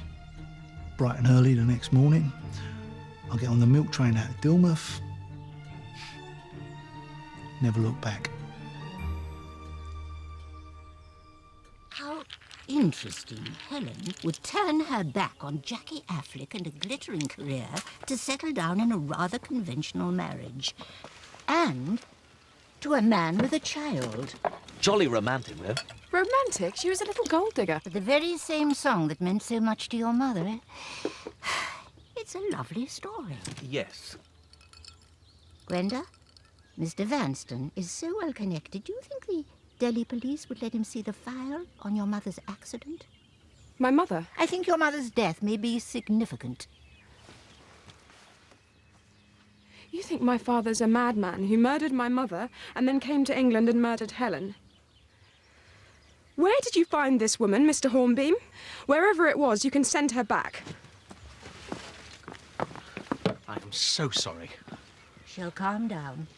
bright and early the next morning, I get on the milk train out of Dilmouth. Never looked back. How interesting. Helen would turn her back on Jackie Affleck and a glittering career to settle down in a rather conventional marriage. And to a man with a child. Jolly romantic, though. Romantic? She was a little gold digger. The very same song that meant so much to your mother, eh? It's a lovely story. Yes. Gwenda, Mr. Vanston is so well connected. Do you think the Delhi police would let him see the file on your mother's accident? My mother? I think your mother's death may be significant. You think my father's a madman who murdered my mother and then came to England and murdered Helen? Where did you find this woman, Mr. Hornbeam? Wherever it was, you can send her back. I am so sorry. She'll calm down.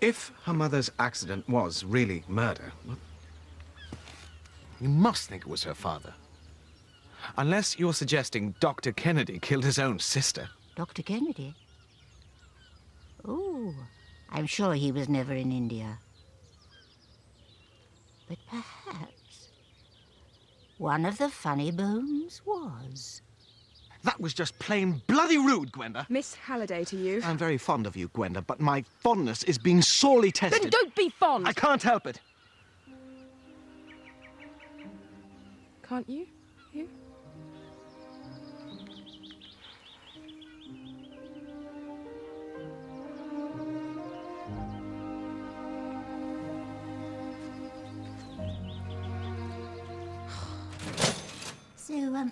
If her mother's accident was really murder, well, you must think it was her father. Unless you're suggesting Dr. Kennedy killed his own sister. Dr. Kennedy? Oh, I'm sure he was never in India. But perhaps one of the funny bones was. That was just plain bloody rude, Gwenda. Miss Halliday to you. I'm very fond of you, Gwenda, but my fondness is being sorely tested. Then don't be fond! I can't help it. Can't you? You? So,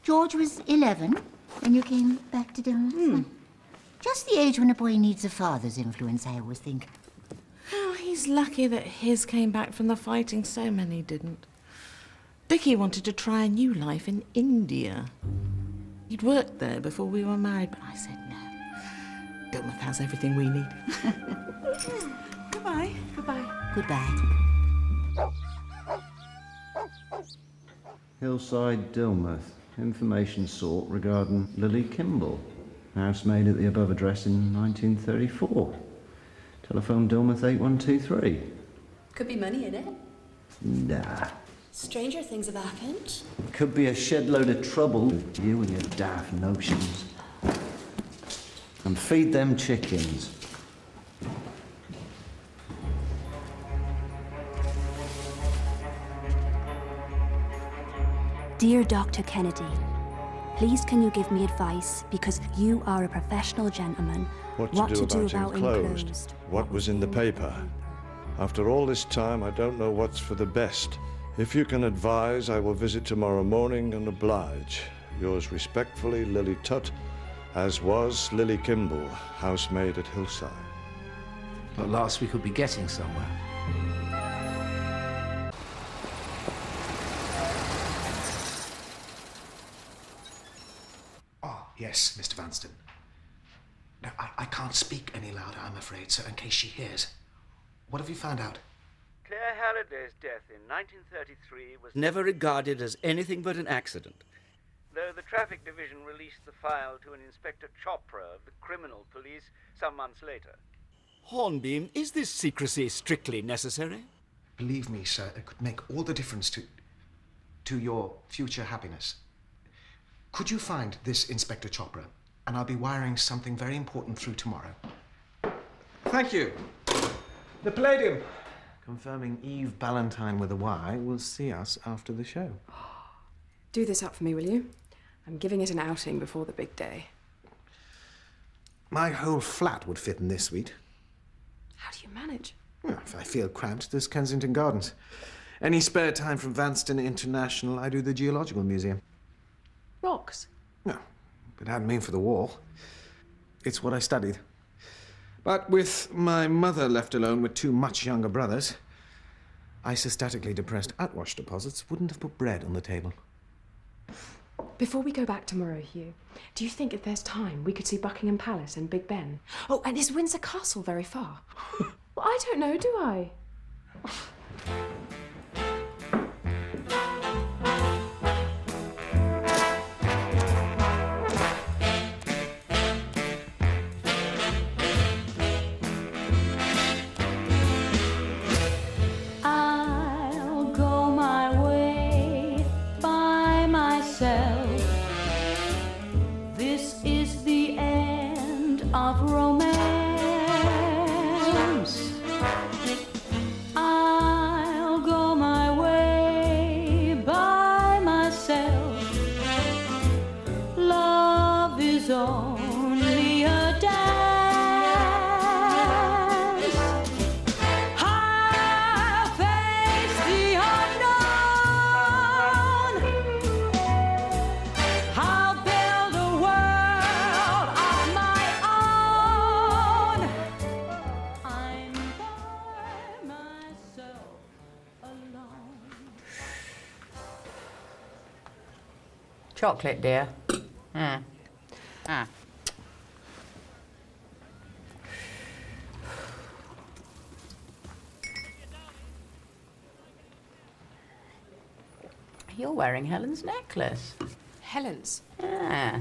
George was 11 when you came back to Dilmouth? Just the age when a boy needs a father's influence, I always think. Oh, he's lucky that his came back from the fighting, so many didn't. Dickie wanted to try a new life in India. He'd worked there before we were married, but I said no. Dilmouth has everything we need. Goodbye. Goodbye. Goodbye. Hillside, Dilmouth. Information sought regarding Lily Kimball. Housemaid at the above address in 1934. Telephone Dilmouth 8123. Could be money in it. Nah. Stranger things have happened. Could be a shed load of trouble. You and your daft notions. And feed them chickens. Dear Dr. Kennedy, please can you give me advice, because you are a professional gentleman, What to do about enclosed? What was in the paper? After all this time, I don't know what's for the best. If you can advise, I will visit tomorrow morning and oblige. Yours respectfully, Lily Tutt, as was Lily Kimball, housemaid at Hillside. At last we could be getting somewhere. Yes, Mr. Vanston. No, I can't speak any louder, I'm afraid, sir, in case she hears. What have you found out? Claire Halliday's death in 1933 was Never regarded as anything but an accident. though the Traffic Division released the file to an Inspector Chopra of the Criminal Police some months later. Hornbeam, is this secrecy strictly necessary? Believe me, sir, it could make all the difference to your future happiness. Could you find this Inspector Chopra? And I'll be wiring something very important through tomorrow. Thank you. The Palladium. Confirming Eve Ballantyne with a Y will see us after the show. Do this up for me, will you? I'm giving it an outing before the big day. My whole flat would fit in this suite. How do you manage? Well, if I feel cramped, there's Kensington Gardens. Any spare time from Vanston International, I do the Geological Museum. Rocks? No, it hadn't been for the wall. It's what I studied. But with my mother left alone with two much younger brothers, isostatically depressed outwash deposits wouldn't have put bread on the table. Before we go back tomorrow, Hugh, do you think if there's time we could see Buckingham Palace and Big Ben? Oh, and is Windsor Castle very far? Well, I don't know, do I? I'll go my way by myself. This is the end of romance. I'll go my way by myself. Love is only a dance. I'll face the unknown. I'll build a world of my own. I'm by myself alone. Chocolate, dear. You're wearing Helen's necklace. Helen's? Ah,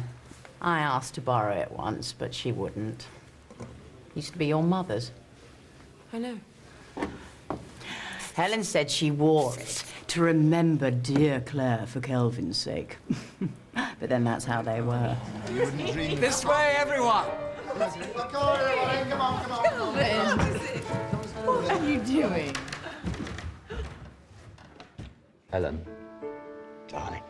I asked to borrow it once, but she wouldn't. Used to be your mother's. I know. Helen said she wore it to remember dear Claire for Kelvin's sake. But then that's how they were. This way, everyone! Kelvin! What are you doing? Helen, darling,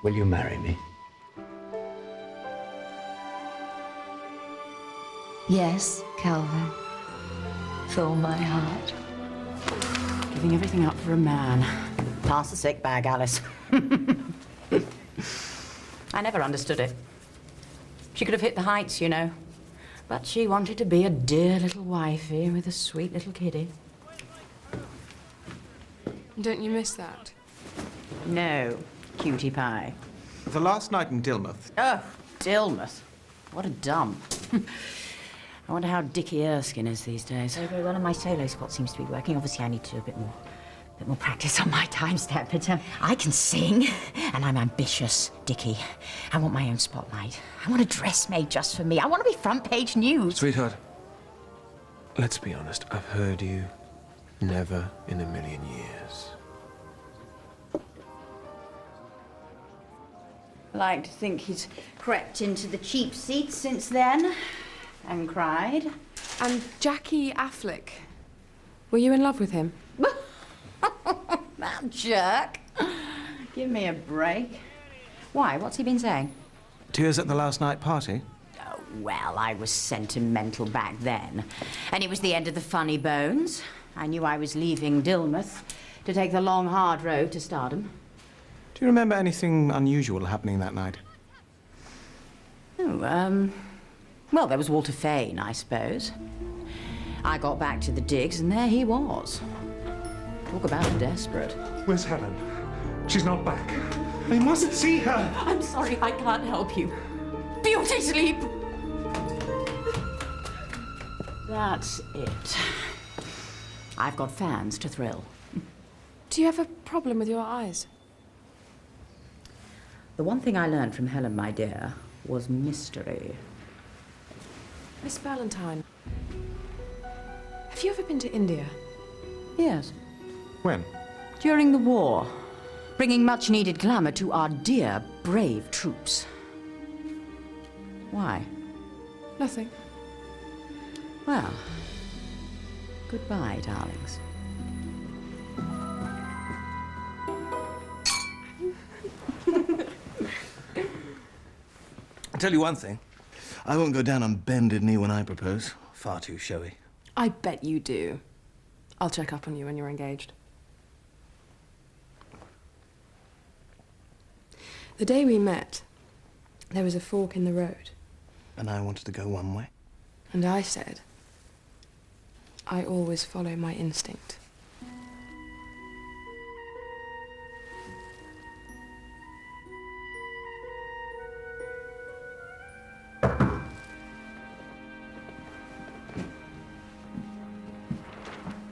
will you marry me? Yes, Calvin. With all my heart. Giving everything up for a man. Pass the sick bag, Alice. I never understood it. She could have hit the heights, you know. But she wanted to be a dear little wifey with a sweet little kiddie. Don't you miss that? No, cutie pie. The last night in Dilmouth. Oh, Dilmouth. What a dump. I wonder how Dickie Erskine is these days. Very well, and my solo spot seems to be working. Obviously, I need to do a bit more practice on my time step, but I can sing, and I'm ambitious, Dickie. I want my own spotlight. I want a dress made just for me. I want to be front page news. Sweetheart, let's be honest. I've heard you Never in a million years. I like to think he's crept into the cheap seats since then and cried. And Jackie Affleck. Were you in love with him? That jerk. Give me a break. Why? What's he been saying? Tears at the last night party? Oh, well, I was sentimental back then. And it was the end of the funny bones. I knew I was leaving Dilmouth to take the long, hard road to stardom. Do you remember anything unusual happening that night? Oh, well, there was Walter Fane, I suppose. I got back to the digs, and there he was. Talk about desperate. Where's Helen? She's not back. I must see her. I'm sorry, I can't help you. Beauty sleep! That's it. I've got fans to thrill. Do you have a problem with your eyes? The one thing I learned from Helen, my dear, was mystery. Miss Valentine, have you ever been to India? Yes. When? During the war, bringing much-needed glamour to our dear, brave troops. Why? Nothing. Well, goodbye, darlings. I'll tell you one thing. I won't go down on bended knee when I propose. Far too showy. I bet you do. I'll check up on you when you're engaged. The day we met, there was a fork in the road. And I wanted to go one way. And I said, I always follow my instinct.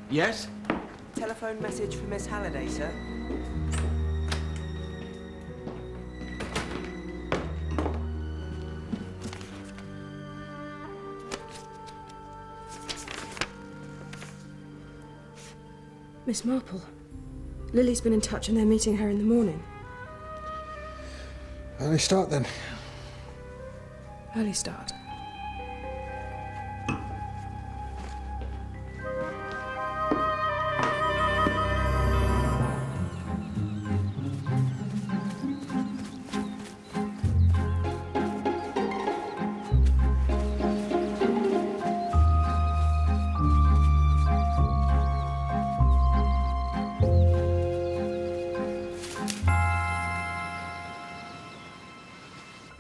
Yes? Telephone message for Miss Halliday, sir. Miss Marple, Lily's been in touch and they're meeting her in the morning. Early start then. Early start.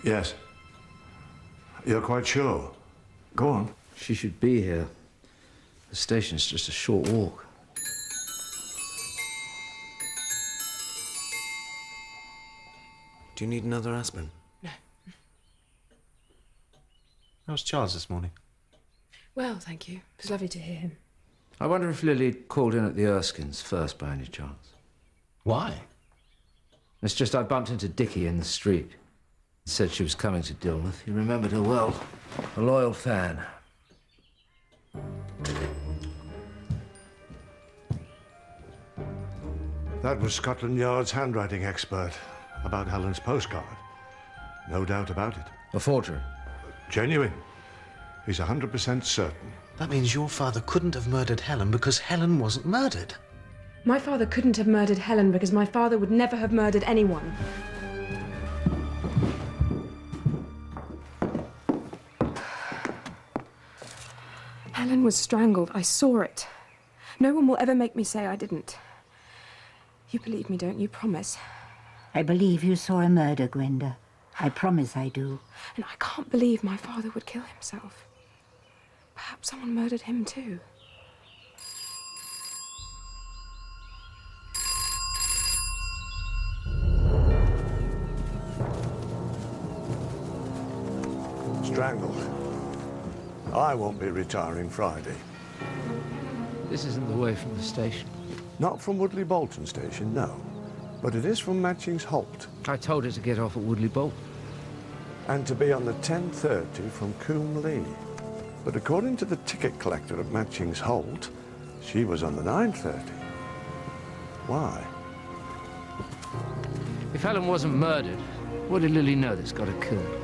Yes. You're quite sure? Go on. She should be here. The station's just a short walk. Do you need another aspirin? No. How's Charles this morning? Well, thank you. It was lovely to hear him. I wonder if Lily called in at the Erskines first by any chance. Why? It's just I bumped into Dickie in the street. Said she was coming to Dilmouth. He remembered her well. A loyal fan. That was Scotland Yard's handwriting expert about Helen's postcard. No doubt about it. A forgery? Genuine. He's 100% certain. That means your father couldn't have murdered Helen because Helen wasn't murdered. My father couldn't have murdered Helen because my father would never have murdered anyone. Helen was strangled. I saw it. No one will ever make me say I didn't. You believe me, don't you? Promise. I believe you saw a murder, Gwenda. I promise I do. And I can't believe my father would kill himself. Perhaps someone murdered him too. Strangled. I won't be retiring Friday. This isn't the way from the station. Not from Woodley Bolton Station, no. But it is from Matching's Holt. I told her to get off at Woodley Bolton. And to be on the 10:30 from Coombe Lee. But according to the ticket collector at Matching's Holt, She was on the 9:30. Why? If Helen wasn't murdered, what did Lily know that's got her killed?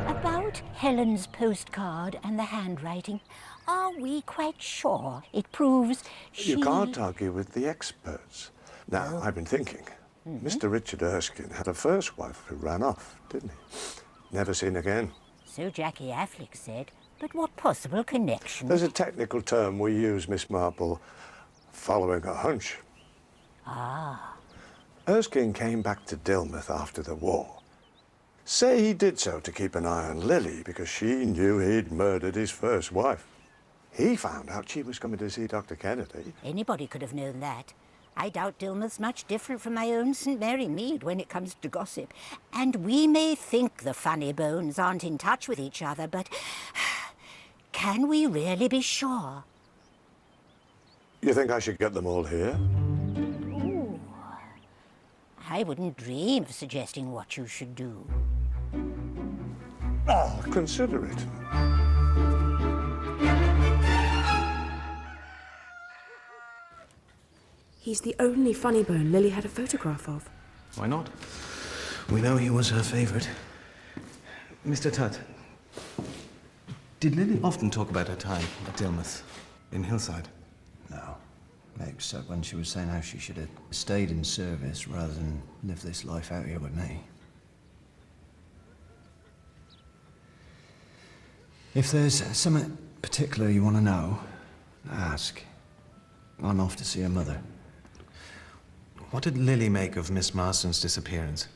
About Helen's postcard and the handwriting, are we quite sure it proves she... You can't argue with the experts. Now, I've been thinking. Mr. Richard Erskine had a first wife who ran off, didn't he? Never seen again. So Jackie Affleck said. But what possible connection? There's a technical term we use, Miss Marple. Following a hunch. Ah. Erskine came back to Dilmouth after the war. Say he did so to keep an eye on Lily because she knew he'd murdered his first wife. He found out she was coming to see Dr. Kennedy. Anybody could have known that. I doubt Dilmouth's much different from my own St. Mary Mead when it comes to gossip. And we may think the funny bones aren't in touch with each other, but can we really be sure? You think I should get them all here? Ooh. I wouldn't dream of suggesting what you should do. Oh, consider it. He's the only funny bone Lily had a photograph of. Why not? We know he was her favourite. Mr. Tutt, did Lily often talk about her time at Dilmouth, in Hillside? No. Except when she was saying how she should have stayed in service rather than live this life out here with me. If there's something particular you want to know, ask. I'm off to see her mother. What did Lily make of Miss Marston's disappearance?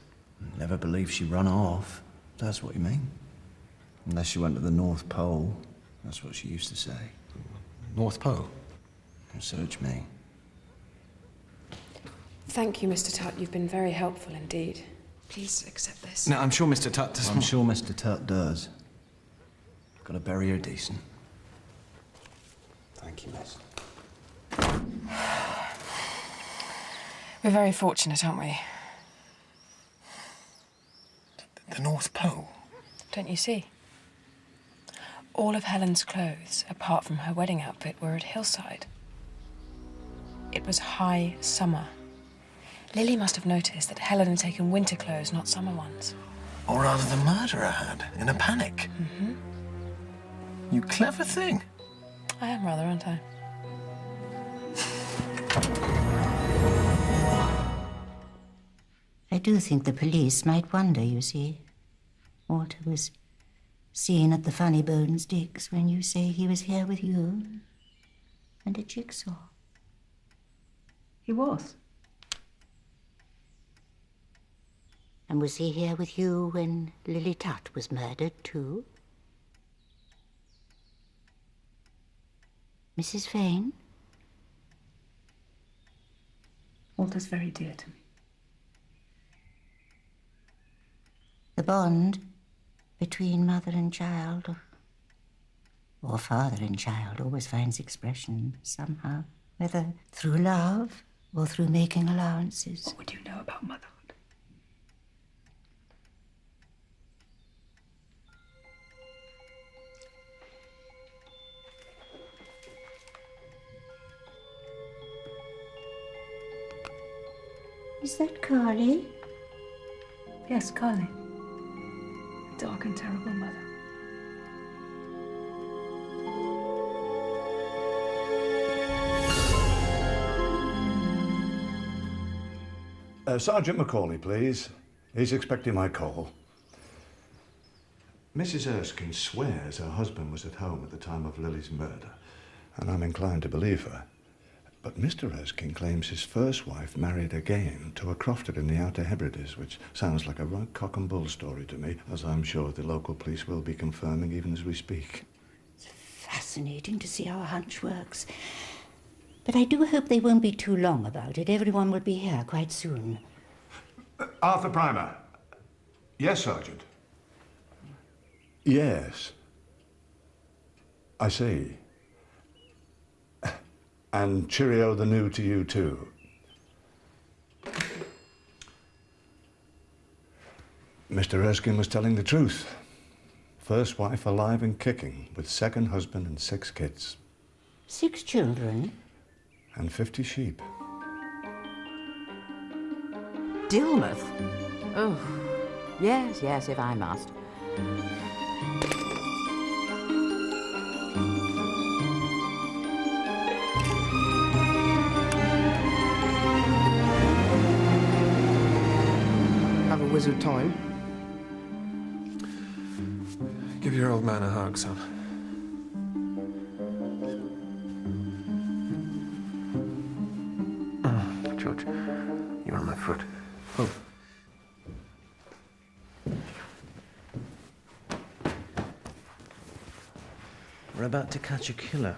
Never believed she run off. That's what you mean. Unless she went to the North Pole. That's what she used to say. North Pole? Search me. Thank you, Mr. Tutt. You've been very helpful indeed. Please accept this. No, I'm sure Mr. Tutt does. I'm sure Mr. Tutt does. Got to bury her decent. Thank you, miss. We're very fortunate, aren't we? The North Pole? Don't you see? All of Helen's clothes, apart from her wedding outfit, were at Hillside. It was high summer. Lily must have noticed that Helen had taken winter clothes, not summer ones. Or rather, the murderer had, in a panic. Mm-hmm. You clever thing. I am rather, aren't I? I do think the police might wonder, you see. Walter was seen at the Funny Bones digs when you say he was here with you and a jigsaw. He was. And was he here with you when Lily Tutt was murdered, too? Mrs. Vane? Walter's very dear to me. The bond between mother and child, or father and child, always finds expression somehow, whether through love or through making allowances. What would you know about motherhood? Is that Carly? Yes, Carly. A dark and terrible mother. Sergeant Macaulay, please. He's expecting my call. Mrs. Erskine swears her husband was at home at the time of Lily's murder, and I'm inclined to believe her. But Mr. Erskine claims his first wife married again to a crofter in the Outer Hebrides, which sounds like a right cock and bull story to me, as I'm sure the local police will be confirming even as we speak. It's fascinating to see how a hunch works. But I do hope they won't be too long about it. Everyone will be here quite soon. Arthur Primer. Yes, Sergeant. Yes. I see. And cheerio the new to you, too. Mr. Erskine was telling the truth. First wife alive and kicking, with second husband and 6 kids. 6 children? And 50 sheep. Dilmouth? Oh, yes, yes, if I must. Have a wizard time. Give your old man a hug, son. George, you're on my foot. Oh. We're about to catch a killer.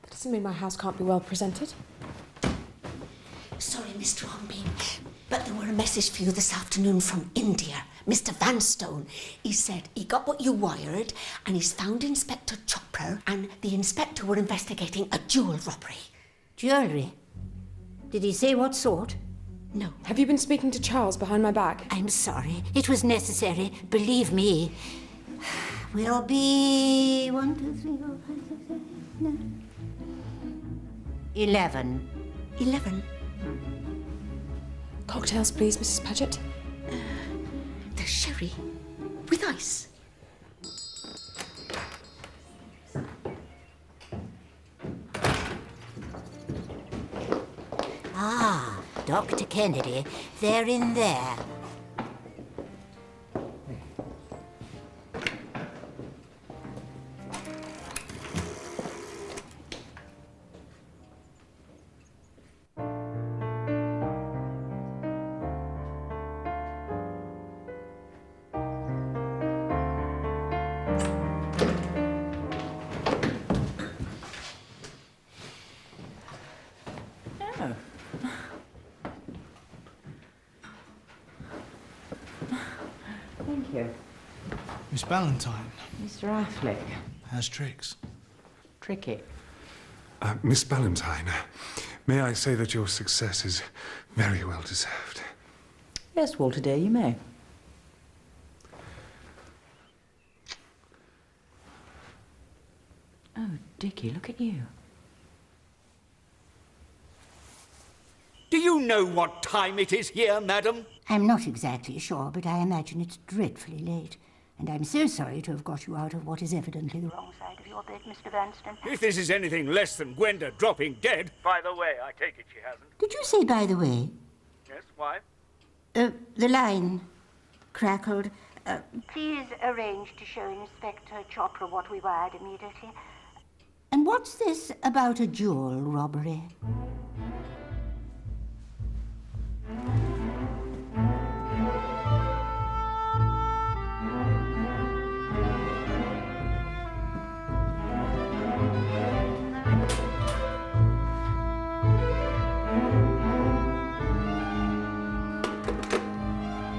That doesn't mean my house can't be well presented. Sorry, Mr. Hornby, but there were a message for you this afternoon from India. Mr. Vanstone. He said he got what you wired and he's found Inspector Chopra and the inspector were investigating a jewel robbery. Jewellery? Did he say what sort? No. Have you been speaking to Charles behind my back? I'm sorry. It was necessary. Believe me. We'll be 1, 2, 3, 4, 5, 6, 7, 8, 9. 11. 11? Cocktails, please, Mrs. Paget. The sherry with ice. Ah, Dr. Kennedy, they're in there. Thank you. Miss Ballantyne. Mr. Affleck. How's tricks? Tricky. Miss Ballantyne, may I say that your success is very well deserved. Yes, Walter dear, you may. Oh, Dickie, look at you. Do you know what time it is here, madam? I'm not exactly sure, but I imagine it's dreadfully late. And I'm so sorry to have got you out of what is evidently the wrong side of your bed, Mr. Vanstone. If this is anything less than Gwenda dropping dead... By the way, I take it she hasn't. Did you say, by the way? Yes, why? The line crackled. Please arrange to show Inspector Chopra what we wired immediately. And what's this about a jewel robbery?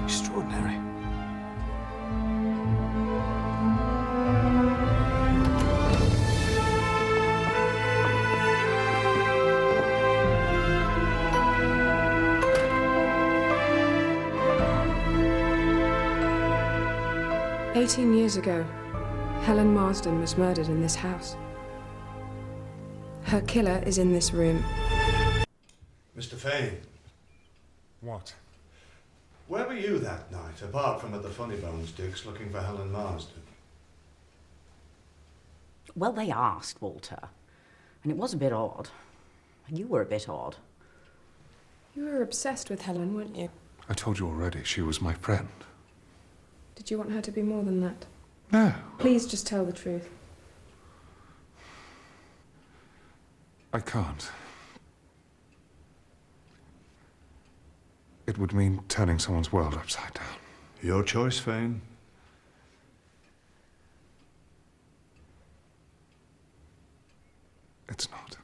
Extraordinary. Years ago, Helen Marsden was murdered in this house. Her killer is in this room. Mr. Fane. What? Where were you that night, apart from at the Funny Bones Dick's looking for Helen Marsden? Well, they asked, Walter. And it was a bit odd. And you were a bit odd. You were obsessed with Helen, weren't you? I told you already, she was my friend. Did you want her to be more than that? No. Please just tell the truth. I can't. It would mean turning someone's world upside down. Your choice, Fane. It's not.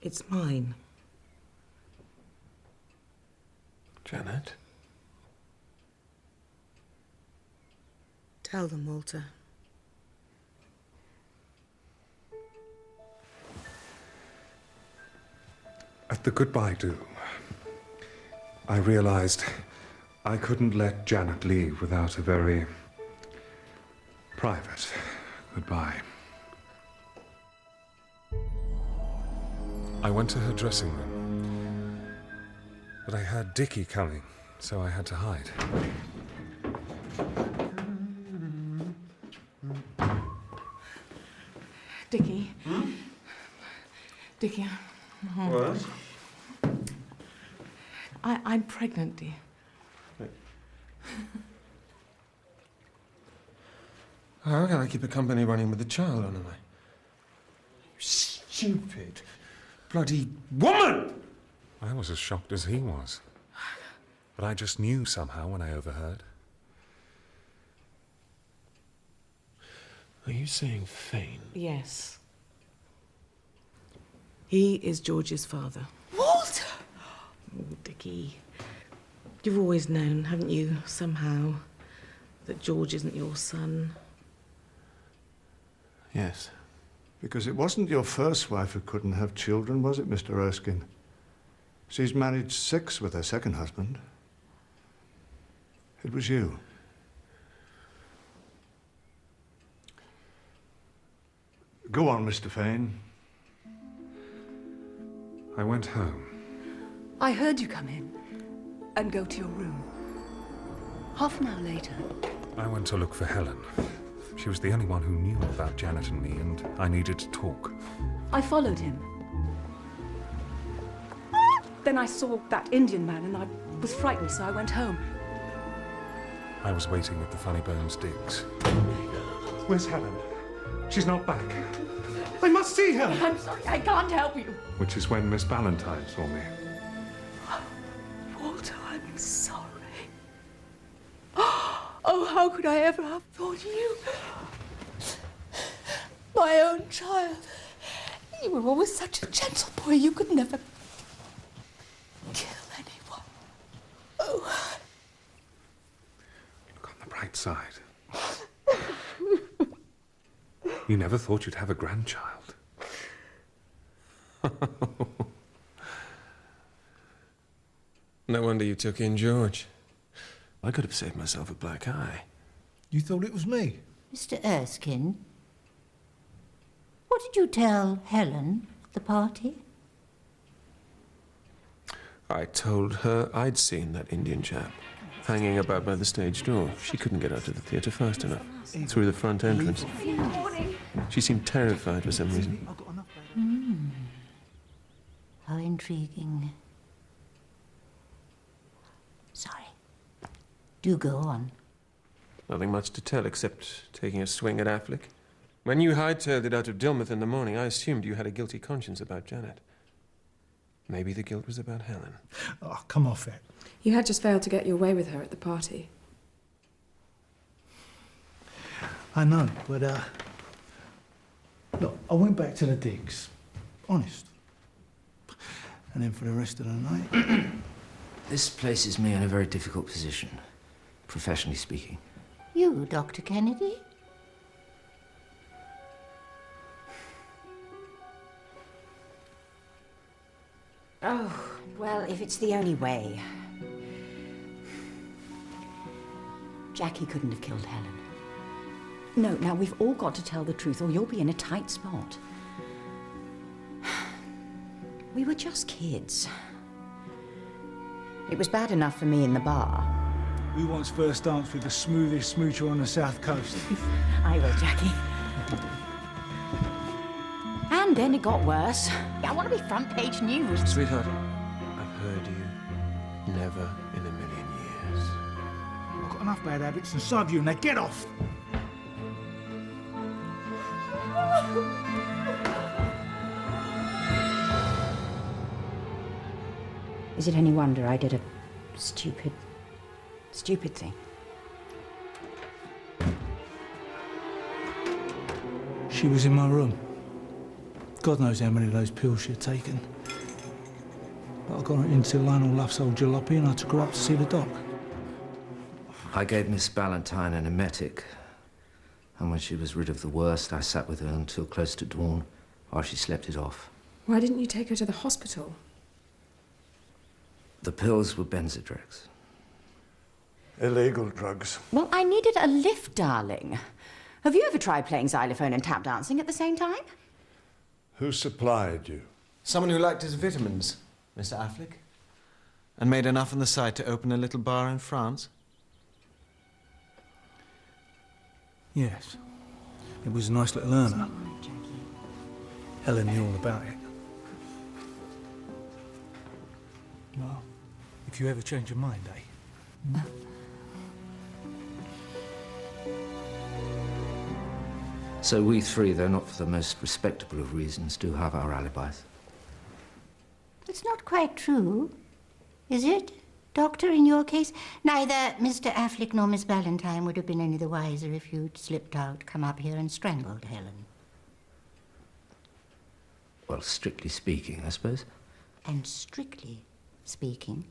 It's mine. Janet? Tell them, Walter. At the goodbye do, I realized I couldn't let Janet leave without a very private goodbye. I went to her dressing room, but I heard Dickie coming, so I had to hide. Dickie. Dickie. What? I'm pregnant, dear. How can I keep a company running with a child on the way? You stupid, bloody woman! I was as shocked as he was. But I just knew somehow when I overheard. Are you saying Fane? Yes. He is George's father. Walter! Oh, Dickie. You've always known, haven't you, somehow, that George isn't your son? Yes. Because it wasn't your first wife who couldn't have children, was it, Mr. Erskine? She's married 6 with her second husband. It was you. Go on, Mr. Fane. I went home. I heard you come in and go to your room. Half an hour later. I went to look for Helen. She was the only one who knew about Janet and me, and I needed to talk. I followed him. Then I saw that Indian man and I was frightened, so I went home. I was waiting at the Funny Bones digs. Where's Helen? She's not back. I must see her! I'm sorry, I can't help you. Which is when Miss Ballantyne saw me. Walter, I'm sorry. Oh, how could I ever have thought you? My own child. You were always such a gentle boy, you could never kill anyone. Oh. Look on the bright side. You never thought you'd have a grandchild. No wonder you took in George. I could have saved myself a black eye. You thought it was me? Mr. Erskine, what did you tell Helen at the party? I told her I'd seen that Indian chap hanging about by the stage door. She couldn't get out to the theatre fast enough. Through the front entrance. She seemed terrified for some reason. How intriguing. Sorry. Do go on. Nothing much to tell except taking a swing at Affleck. When you hightailed it out of Dilmouth in the morning, I assumed you had a guilty conscience about Janet. Maybe the guilt was about Helen. Oh, come off it. You had just failed to get your way with her at the party. I know, but, look, I went back to the digs. Honest. And then for the rest of the night... This places me in a very difficult position, professionally speaking. You, Dr. Kennedy? Oh, well, if it's the only way. Jackie couldn't have killed Helen. No, now we've all got to tell the truth or you'll be in a tight spot. We were just kids. It was bad enough for me in the bar. Who wants first dance with the smoothest smoocher on the south coast? I will, Jackie. And then it got worse. I want to be front page news. Sweetheart, I've heard you never in a million years. I've got enough bad habits inside you, now get off! Is it any wonder I did a stupid thing? She was in my room. God knows how many of those pills she'd taken. But I got her into Lionel Luff's old jalopy and I took her up to see the doc. I gave Miss Ballantyne an emetic. And when she was rid of the worst, I sat with her until close to dawn while she slept it off. Why didn't you take her to the hospital? The pills were Benzodrex. Illegal drugs. Well, I needed a lift, darling. Have you ever tried playing xylophone and tap dancing at the same time? Who supplied you? Someone who liked his vitamins, Mr. Affleck. And made enough on the side to open a little bar in France. Yes. It was a nice little earner. Helen knew all about it. Well, if you ever change your mind, eh? So we three, though not for the most respectable of reasons, do have our alibis. It's not quite true, is it, Doctor, in your case? Neither Mr. Affleck nor Miss Valentine would have been any the wiser if you'd slipped out, come up here and strangled Helen. Well, strictly speaking, I suppose. And strictly speaking,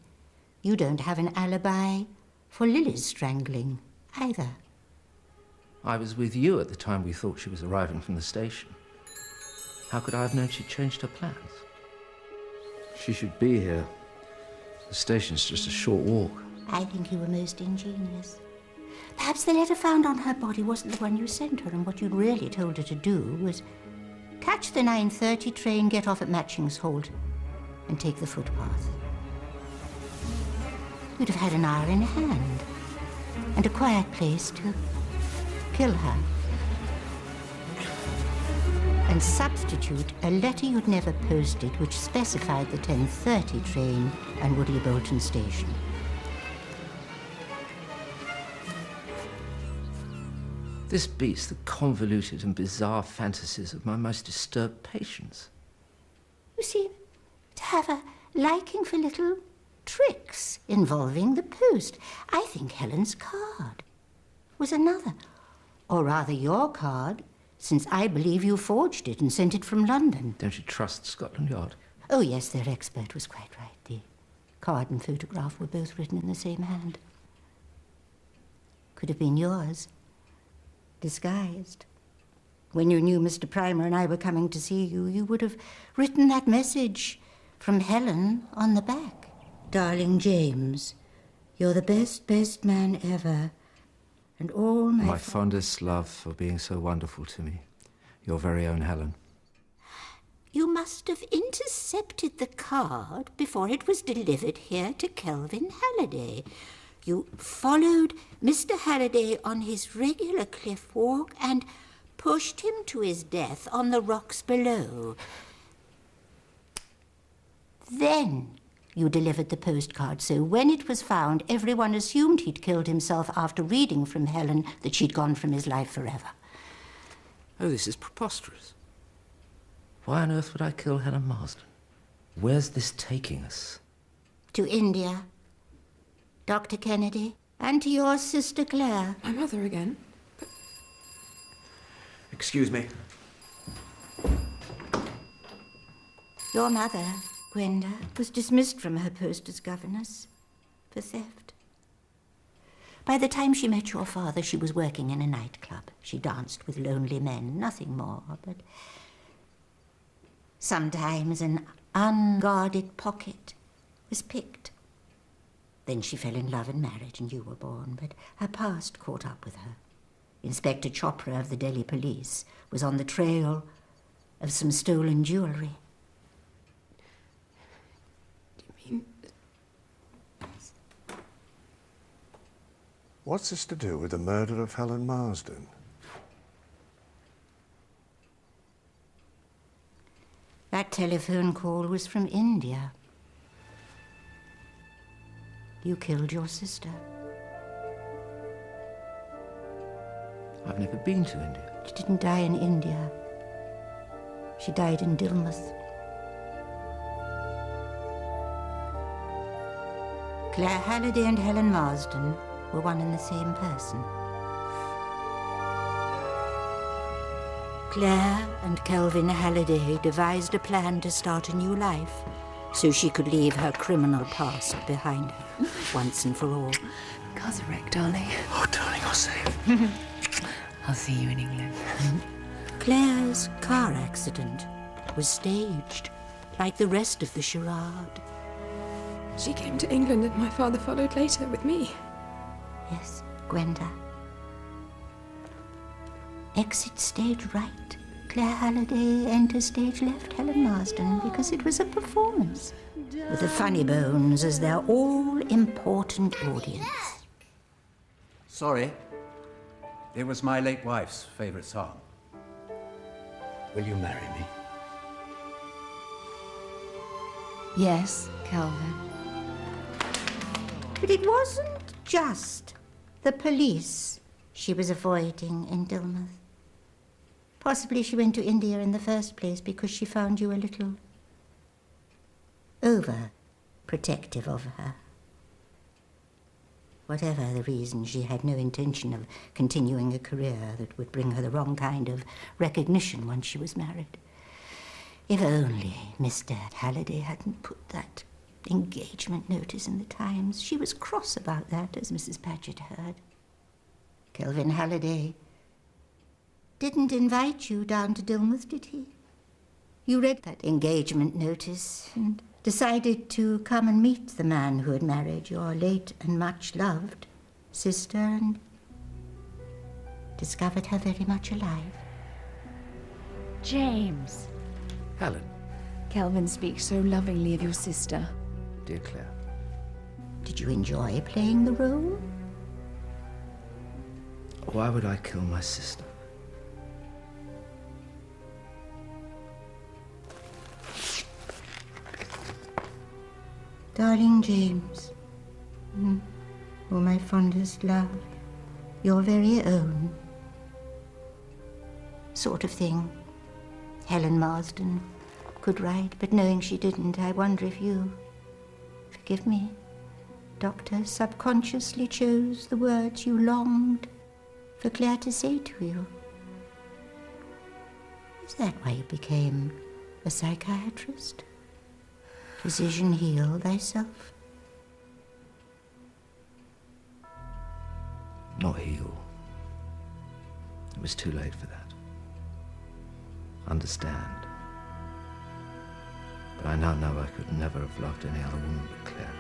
you don't have an alibi for Lily's strangling, either. I was with you at the time we thought she was arriving from the station. How could I have known she'd changed her plans? She should be here. The station's just a short walk. I think you were most ingenious. Perhaps the letter found on her body wasn't the one you sent her, and what you'd really told her to do was catch the 9:30 train, get off at Matching's Halt, and take the footpath. You'd have had an hour in hand, and a quiet place to kill her. And substitute a letter you'd never posted which specified the 10:30 train and Woodley Bolton station. This beats the convoluted and bizarre fantasies of my most disturbed patients. You seem to have a liking for little tricks involving the post. I think Helen's card was another. Or rather your card, since I believe you forged it and sent it from London. Don't you trust Scotland Yard? Oh, yes, their expert was quite right. The card and photograph were both written in the same hand. Could have been yours, disguised. When you knew Mr. Primer and I were coming to see you, you would have written that message from Helen on the back. Darling James, you're the best man ever. And all My fondest love for being so wonderful to me. Your very own Helen. You must have intercepted the card before it was delivered here to Kelvin Halliday. You followed Mr. Halliday on his regular cliff walk and pushed him to his death on the rocks below. Then you delivered the postcard, so when it was found, everyone assumed he'd killed himself after reading from Helen that she'd gone from his life forever. Oh, this is preposterous. Why on earth would I kill Helen Marsden? Where's this taking us? To India, Dr. Kennedy, and to your sister Claire. My mother again? Excuse me. Your mother, Gwenda, was dismissed from her post as governess for theft. By the time she met your father, she was working in a nightclub. She danced with lonely men, nothing more, but sometimes an unguarded pocket was picked. Then she fell in love and married, and you were born, but her past caught up with her. Inspector Chopra of the Delhi police was on the trail of some stolen jewelry. What's this to do with the murder of Helen Marsden? That telephone call was from India. You killed your sister. I've never been to India. She didn't die in India. She died in Dilmouth. Claire Halliday and Helen Marsden were one and the same person. Claire and Kelvin Halliday devised a plan to start a new life so she could leave her criminal past behind her once and for all. Car's a wreck, darling. Oh, darling, you're safe. I'll see you in England. Claire's car accident was staged, like the rest of the charade. She came to England and my father followed later with me. Yes, Gwenda. Exit stage right. Claire Halliday, enter stage left, Helen Marsden, because it was a performance. With the Funny Bones as their all-important audience. Sorry. It was my late wife's favourite song. Will you marry me? Yes, Calvin. But it wasn't just the police she was avoiding in Dilmouth. Possibly she went to India in the first place because she found you a little over-protective of her. Whatever the reason, she had no intention of continuing a career that would bring her the wrong kind of recognition once she was married. If only Mr. Halliday hadn't put that engagement notice in the Times. She was cross about that, as Mrs. Paget heard. Kelvin Halliday didn't invite you down to Dilmouth, did he? You read that engagement notice and decided to come and meet the man who had married your late and much loved sister and discovered her very much alive. James. Helen. Kelvin speaks so lovingly of your sister. Dear Claire. Did you enjoy playing the role? Why would I kill my sister? Darling James, oh, my fondest love, your very own sort of thing Helen Marsden could write, but knowing she didn't, I wonder if you, forgive me, Doctor, subconsciously chose the words you longed for Claire to say to you. Is that why you became a psychiatrist? Physician, heal thyself. Not heal. It was too late for that. Understand. But I now know I could never have loved any other woman but Claire.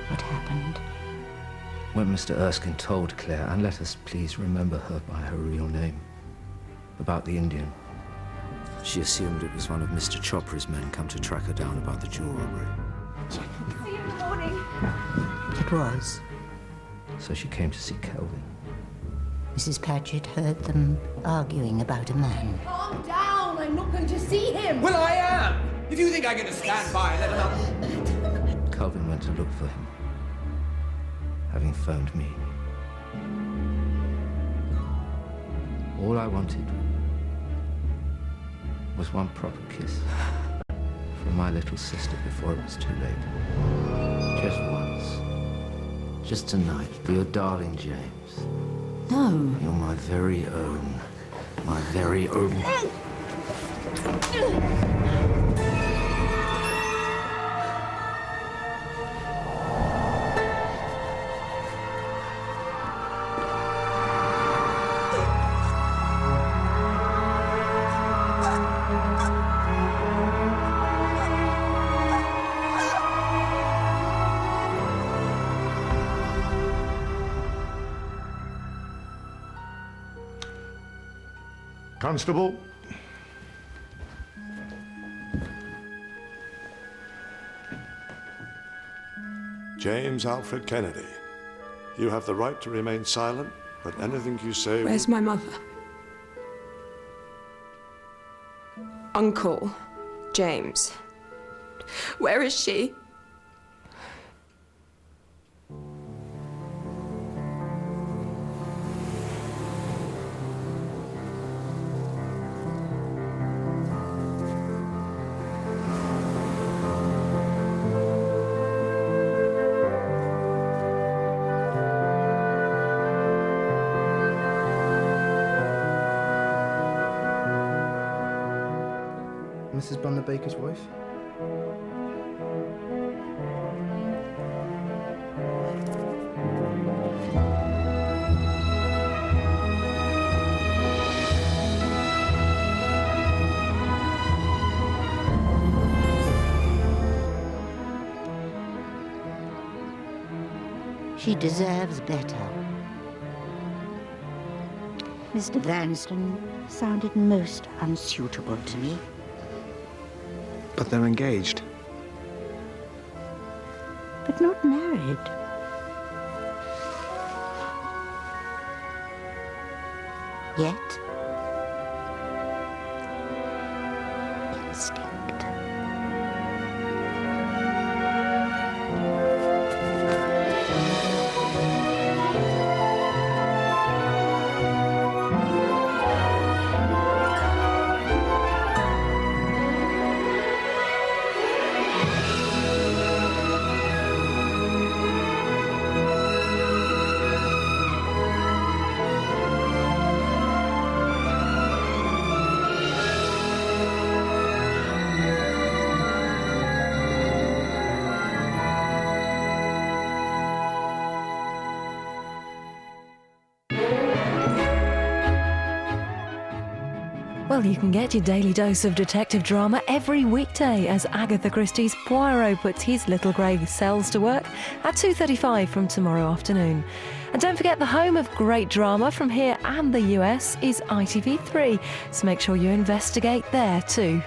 What happened? When Mr. Erskine told Claire, and let us please remember her by her real name, about the Indian, she assumed it was one of Mr. Chopra's men come to track her down about the jewel robbery. See you in the morning. It was. So she came to see Kelvin. Mrs. Paget heard them arguing about a man. Calm down. I'm not going to see him. Well, I am. If you think I'm going to stand by and let him up... Kelvin went to look for him, having phoned me. All I wanted was one proper kiss from my little sister before it was too late. Just once. Just tonight. For your darling James. No. You're my very own. My very own. Constable. James Alfred Kennedy. You have the right to remain silent, but anything you say... Where's my mother? Uncle James. Where is she? Mrs. Bunner Baker's wife? She deserves better. Mr. Vanstone sounded most unsuitable to me. But they're engaged. But not married. Yet. Instinct. Well, you can get your daily dose of detective drama every weekday as Agatha Christie's Poirot puts his little grey cells to work at 2:35 from tomorrow afternoon. And don't forget, the home of great drama from here and the US is ITV3, so make sure you investigate there too.